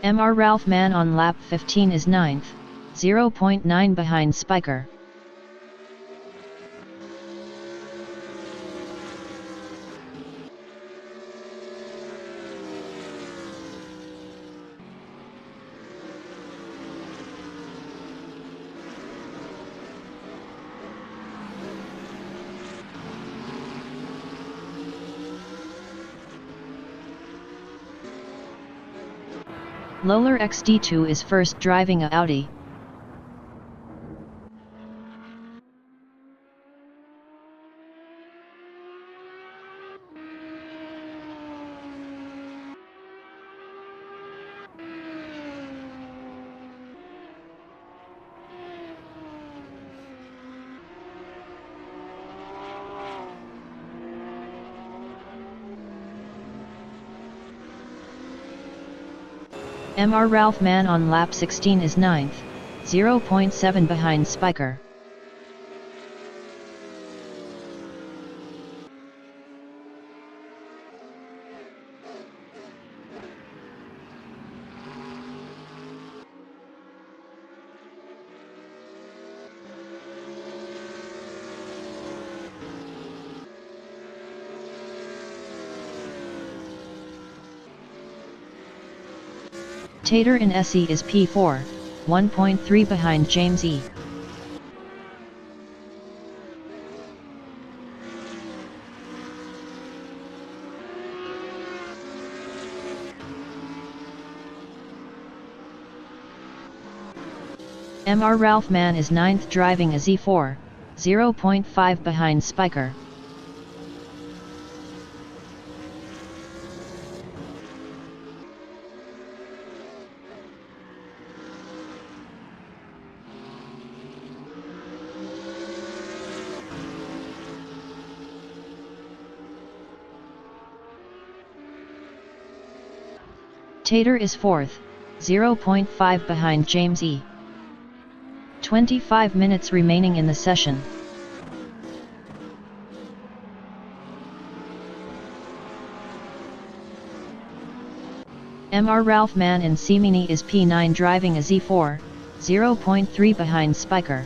Mr. Ralph Mann on lap 15 is 9th, 0.9 behind Spiker. Lolar XD2 is first driving a Audi. Mr. Ralph Mann on lap 16 is 9th, 0.7 behind Spiker. Tater in SE is P4, 1.3 behind James E. Mr. Ralph Mann is 9th driving a Z4, 0.5 behind Spiker. Tater is 4th, 0.5 behind James E. 25 minutes remaining in the session. Mr. Ralph Mann in Semini is P9 driving a Z4, 0.3 behind Spiker.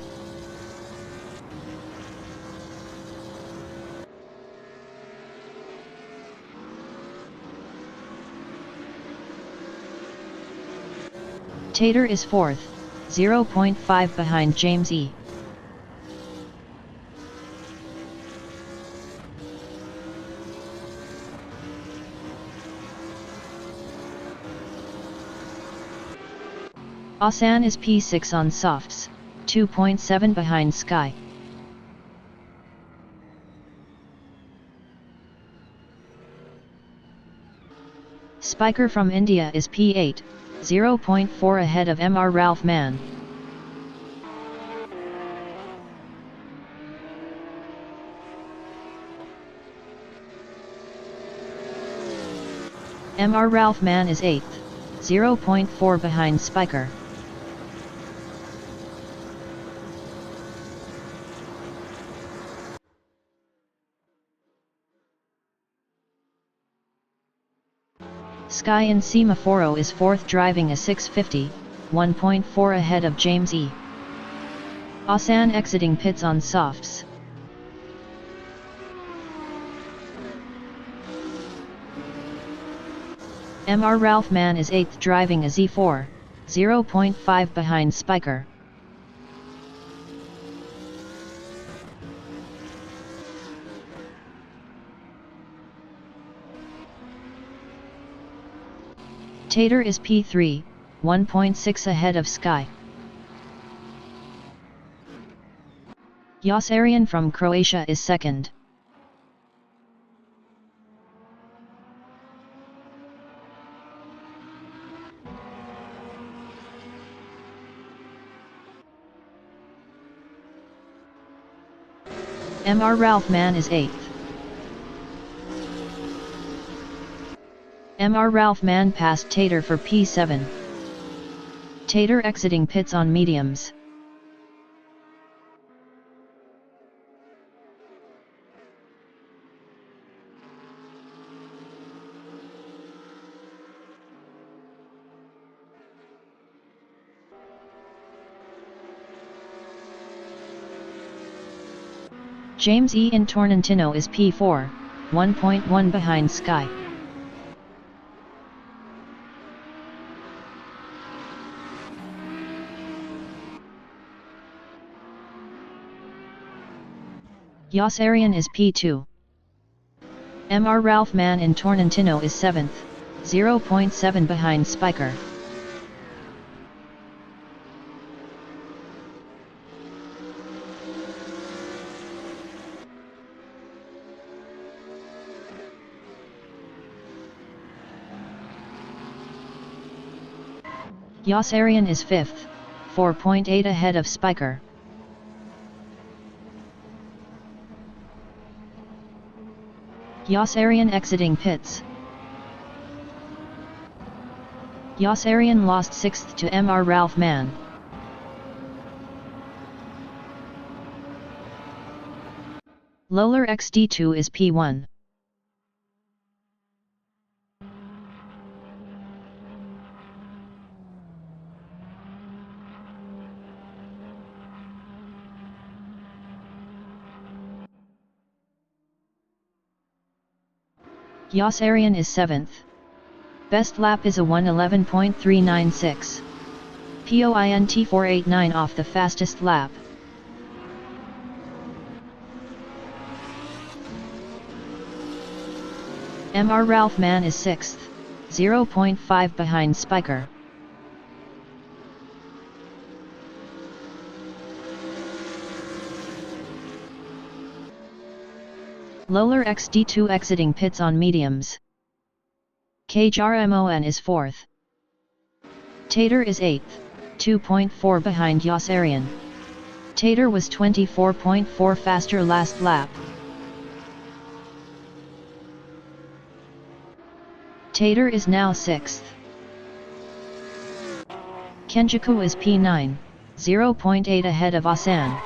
Tater is 4th, 0.5 behind James E. Asan is P6 on softs, 2.7 behind Sky. Spiker from India is P8, 0.4 ahead of Mr. Ralph Mann. Mr. Ralph Mann is 8th, 0.4 behind Spiker. Sky in Semaforo is 4th driving a 650, 1.4 ahead of James E. Asan exiting pits on softs. Mr. Ralph Mann is 8th driving a Z4, 0.5 behind Spiker. Tater is P3, 1.6 ahead of Sky. Yasarian from Croatia is 2nd. Mr. Ralph Mann is 8th. Mr. Ralph Mann passed Tater for P7. Tater exiting pits on mediums. James E. in Torrentino is P4, 1.1 behind Sky. Yossarian is P2. Mr. Ralph Mann in Torrentino is 7th, 0.7 behind Spiker. Yossarian is 5th, 4.8 ahead of Spiker. Yossarian exiting pits. Yossarian lost 6th to Mr. Ralph Mann. Lowler XD2 is P1. Yossarian is 7th. Best lap is a 1:11.396. POINT 489 off the fastest lap. Mr. Ralph Mann is 6th, 0.5 behind Spiker. Lowler XD2 exiting pits on mediums. KJRMON is 4th. Tater is 8th, 2.4 behind Yossarian. Tater was 24.4 faster last lap. Tater is now 6th. Kenjiku is P9, 0.8 ahead of Asan.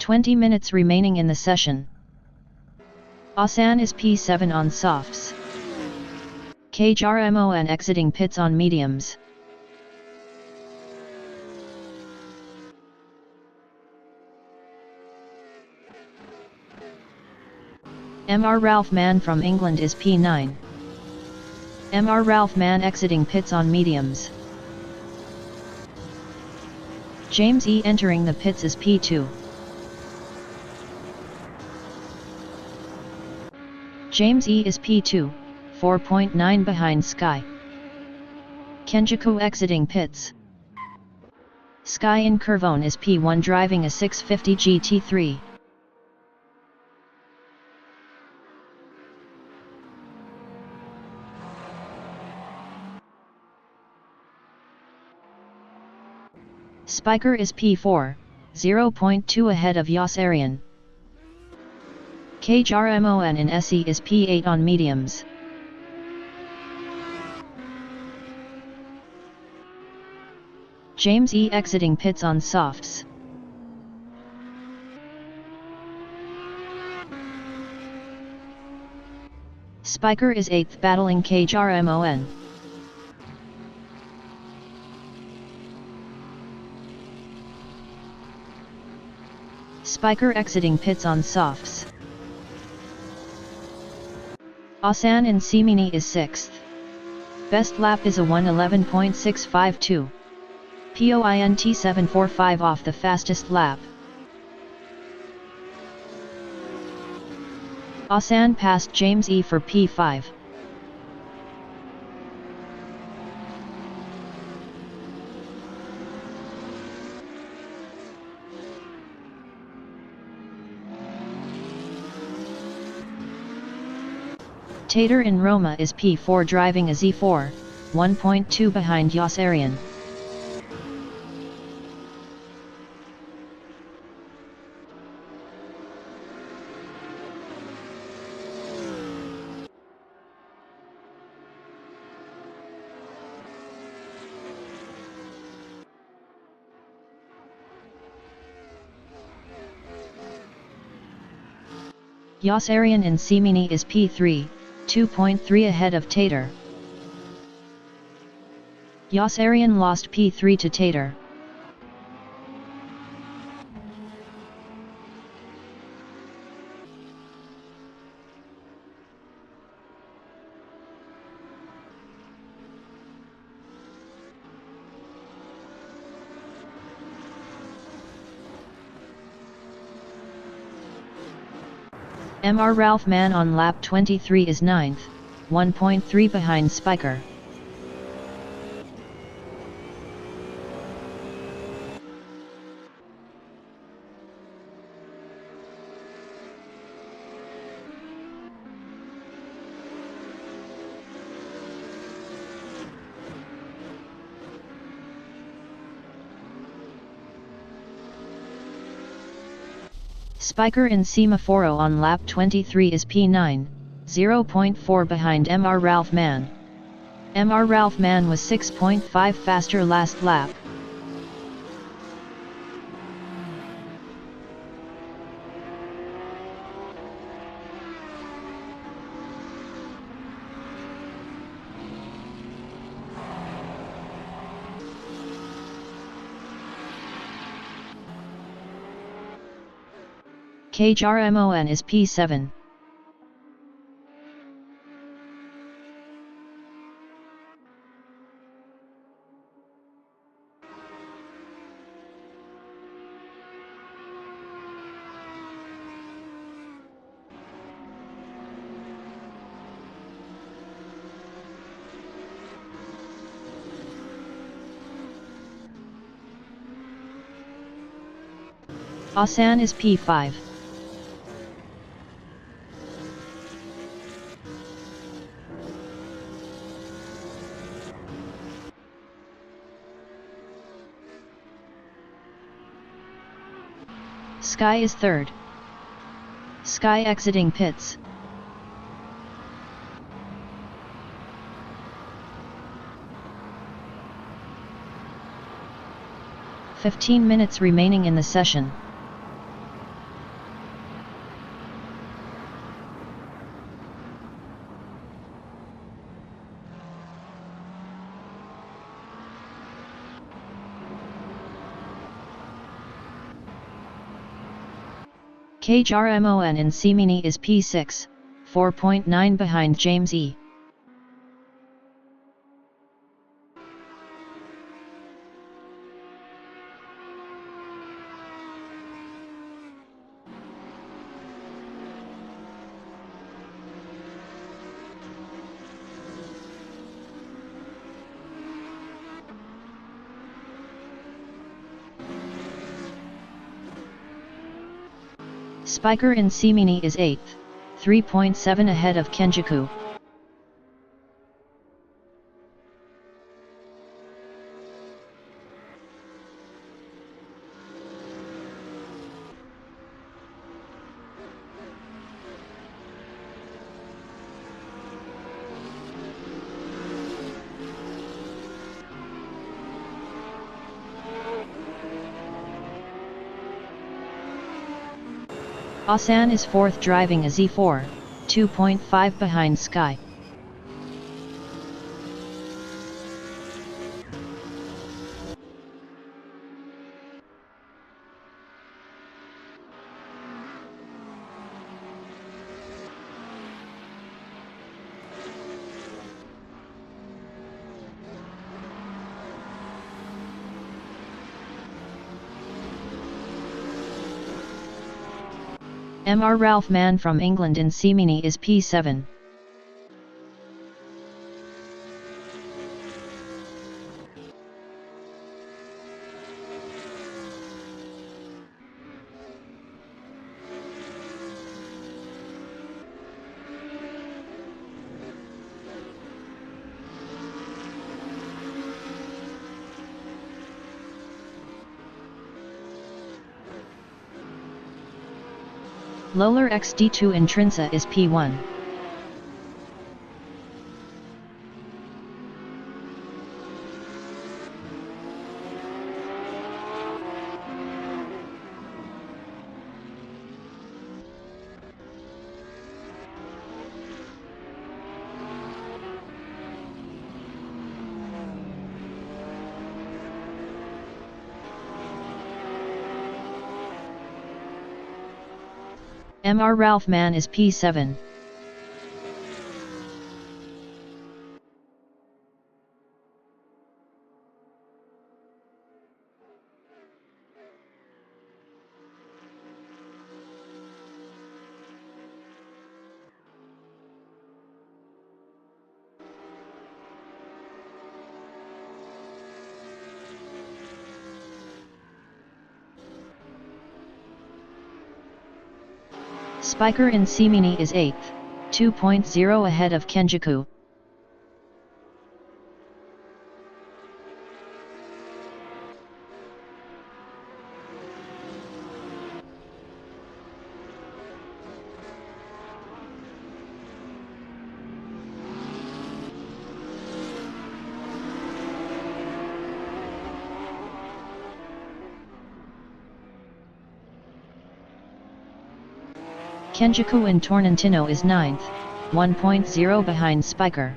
20 minutes remaining in the session. Asan is P7 on softs. KJRMON exiting pits on mediums. Mr. Ralph Mann from England is P9. Mr. Ralph Mann exiting pits on mediums. James E. entering the pits is P2. James E. is P2, 4.9 behind Sky. Kenjiku exiting pits. Sky in Curvone is P1 driving a 650 GT3. Spiker is P4, 0.2 ahead of Yossarian. KJRMON in SE is P8 on mediums. James E. exiting pits on softs. Spiker is 8th battling KJRMON. Spiker exiting pits on softs. Asan in Simini is 6th. Best lap is a 1:11.652. POINT 745 off the fastest lap. Asan passed James E. for P5. Tater in Roma is P4 driving a Z4, 1.2 behind Yossarian. Yossarian in Semini is P3, 2.3 ahead of Tater. Yossarian lost P3 to Tater. Mr. Ralph Mann on lap 23 is 9th, 1.3 behind Spiker. Spiker in Semaforo on lap 23 is P9, 0.4 behind Mr. Ralph Mann. Mr. Ralph Mann was 6.5 faster last lap. KJRMON is P7. Asan is P5. Sky is 3rd. Sky exiting pits. "15 minutes remaining in the session. KJRMON in Semini is P6, 4.9 behind James E. Spiker in Semini is 8th, 3.7 ahead of Kenjaku. Asan is 4th driving a Z4, 2.5 behind Sky. Mr. Ralph Mann from England in Semini is P7. Lolar XD2 in Trinsa is P1. Mr. Ralph Man is P7. Spiker in Simini is 8th, 2.0 ahead of Kenjiku. Kenjiku in Torrentino is 9th, 1.0 behind Spiker.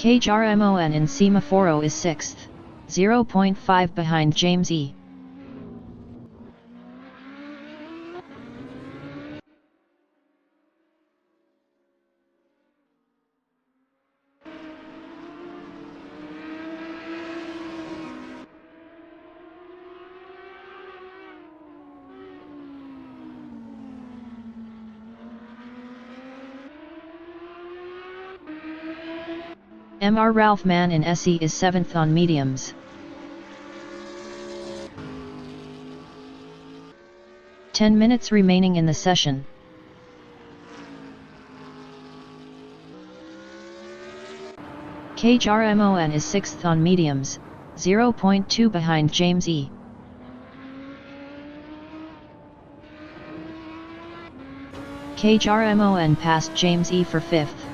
KJRMON in Semaforo is 6th, 0.5 behind James E. Mr. Ralph Man in SE is 7th on mediums. Ten minutes remaining in the session. KJRMON is 6th on mediums, 0.2 behind James E. KJRMON passed James E for 5th.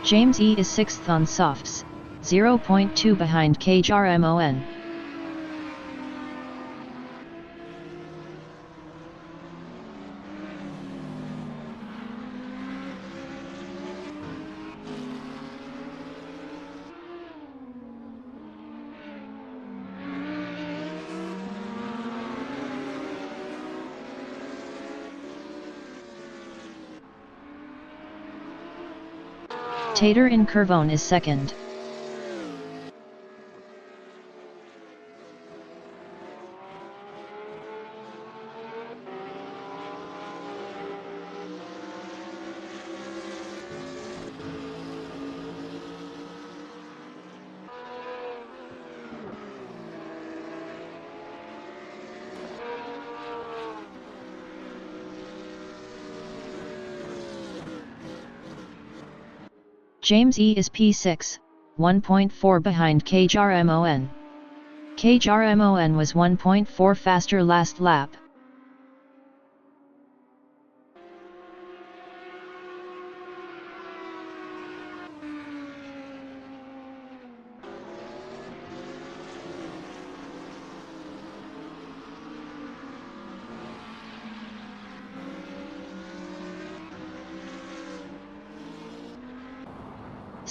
James E is 6th on softs, 0.2 behind KJRMON. Tater in Curvone is 2nd. James E is P6, 1.4 behind KJRMON. KJRMON was 1.4 faster last lap.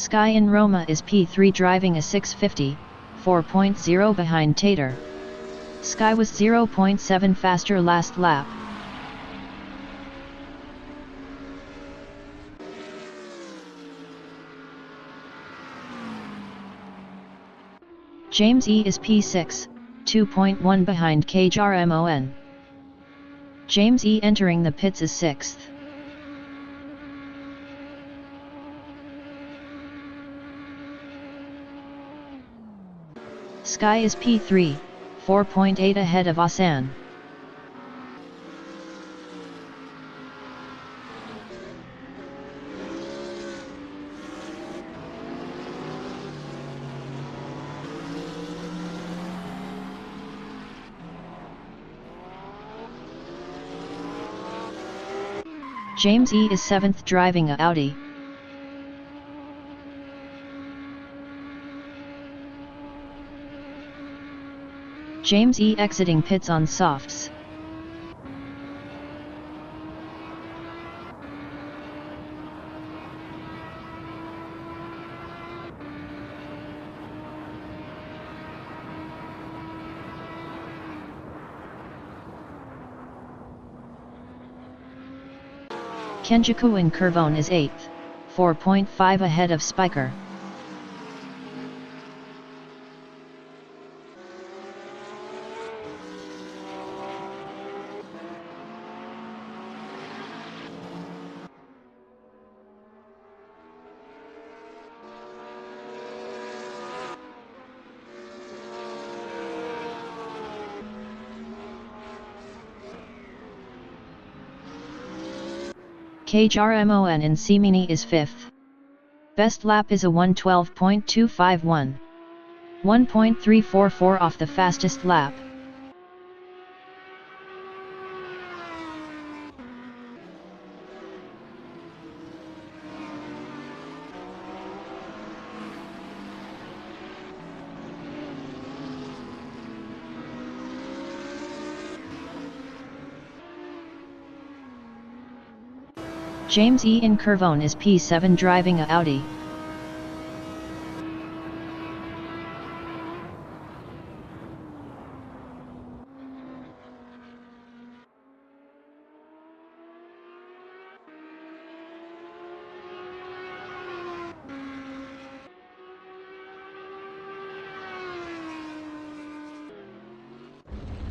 Sky in Roma is P3 driving a 650, 4.0 behind Tater. Sky was 0.7 faster last lap. James E is P6, 2.1 behind KJRMON. James E entering the pits is 6th. Sky is P3, 4.8 ahead of Asan. James E is 7th driving a Audi. James E exiting pits on softs. Kenjiku in Curvone is 8th, 4.5 ahead of Spiker. KJRMON in Simini is 5th. Best lap is a 1:12.251. 1.344 off the fastest lap. James E in Curvone is P7 driving a Audi.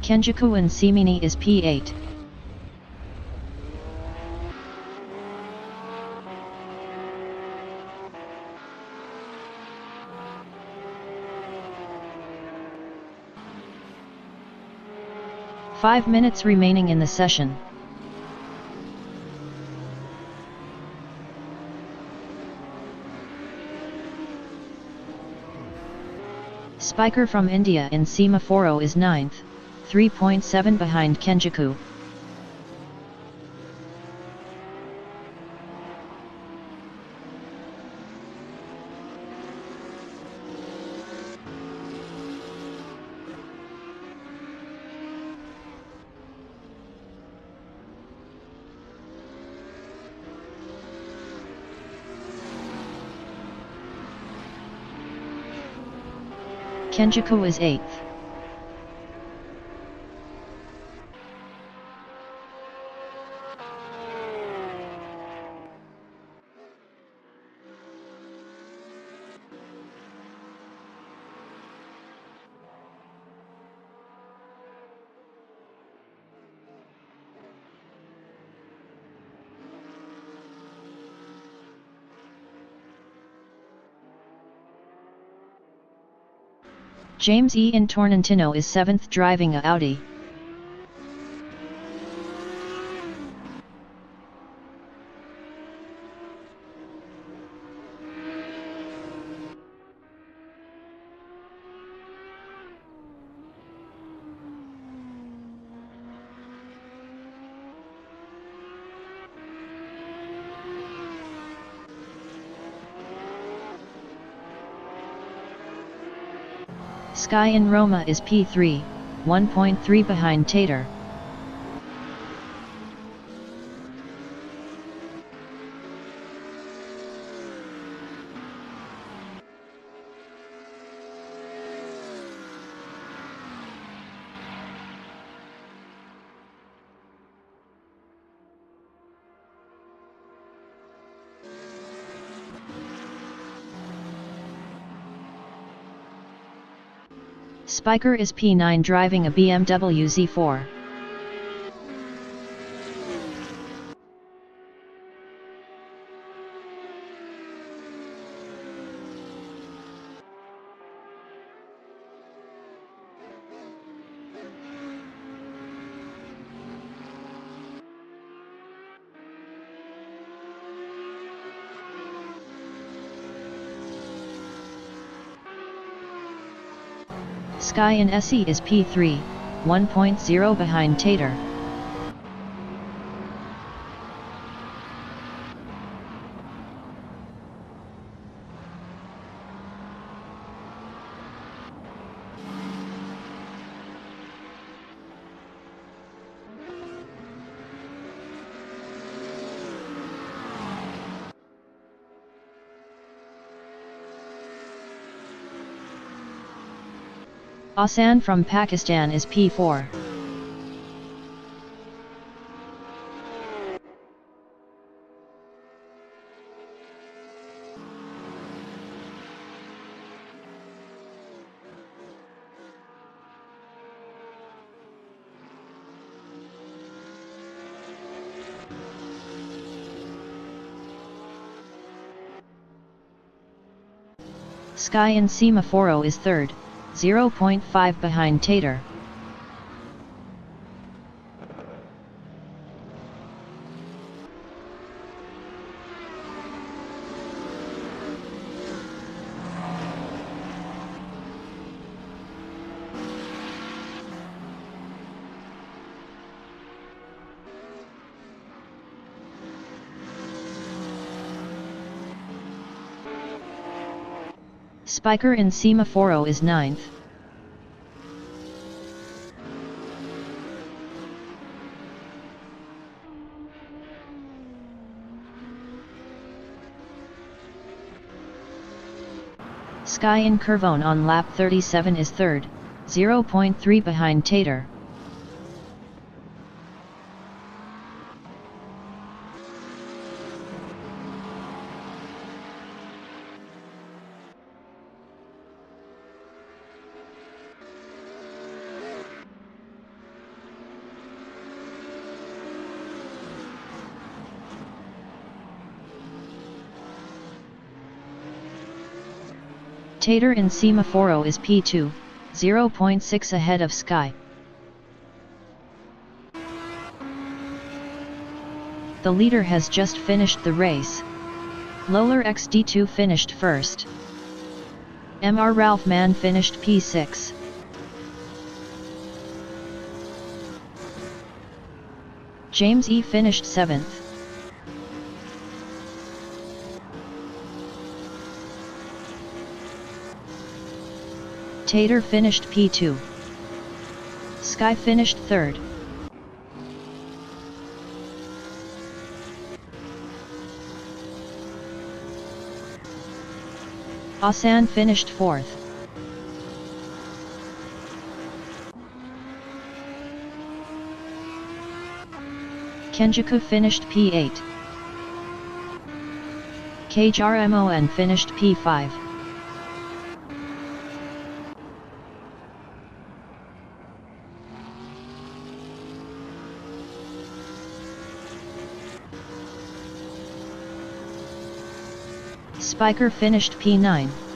Kenjiku in Simini is P8. Five minutes remaining in the session. Spiker from India in Semaforo is 9th, 3.7 behind Kenjiku. Kenjiku is 8th. James E in Torrentino is 7th driving a Audi. Sky in Roma is P3, 1.3 behind Tater. Spiker is P9 driving a BMW Z4. Sky in SE is P3, 1.0 behind Tater. Asan from Pakistan is P4. Sky in Semaforo is third, 0.5 behind Tater. Spiker in Semaforo is 9th. Sky in Curvone on lap 37 is 3rd, 0.3 behind Tater. Tater in Semaforo is P2, 0.6 ahead of Sky. The leader has just finished the race. Lolar XD2 finished first. Mr. Ralph Mann finished P6. James E finished 7th. Tater finished P2. Sky finished 3rd. Asan finished 4th. Kenjiku finished P8. KJRMON finished P5. Spiker finished P9.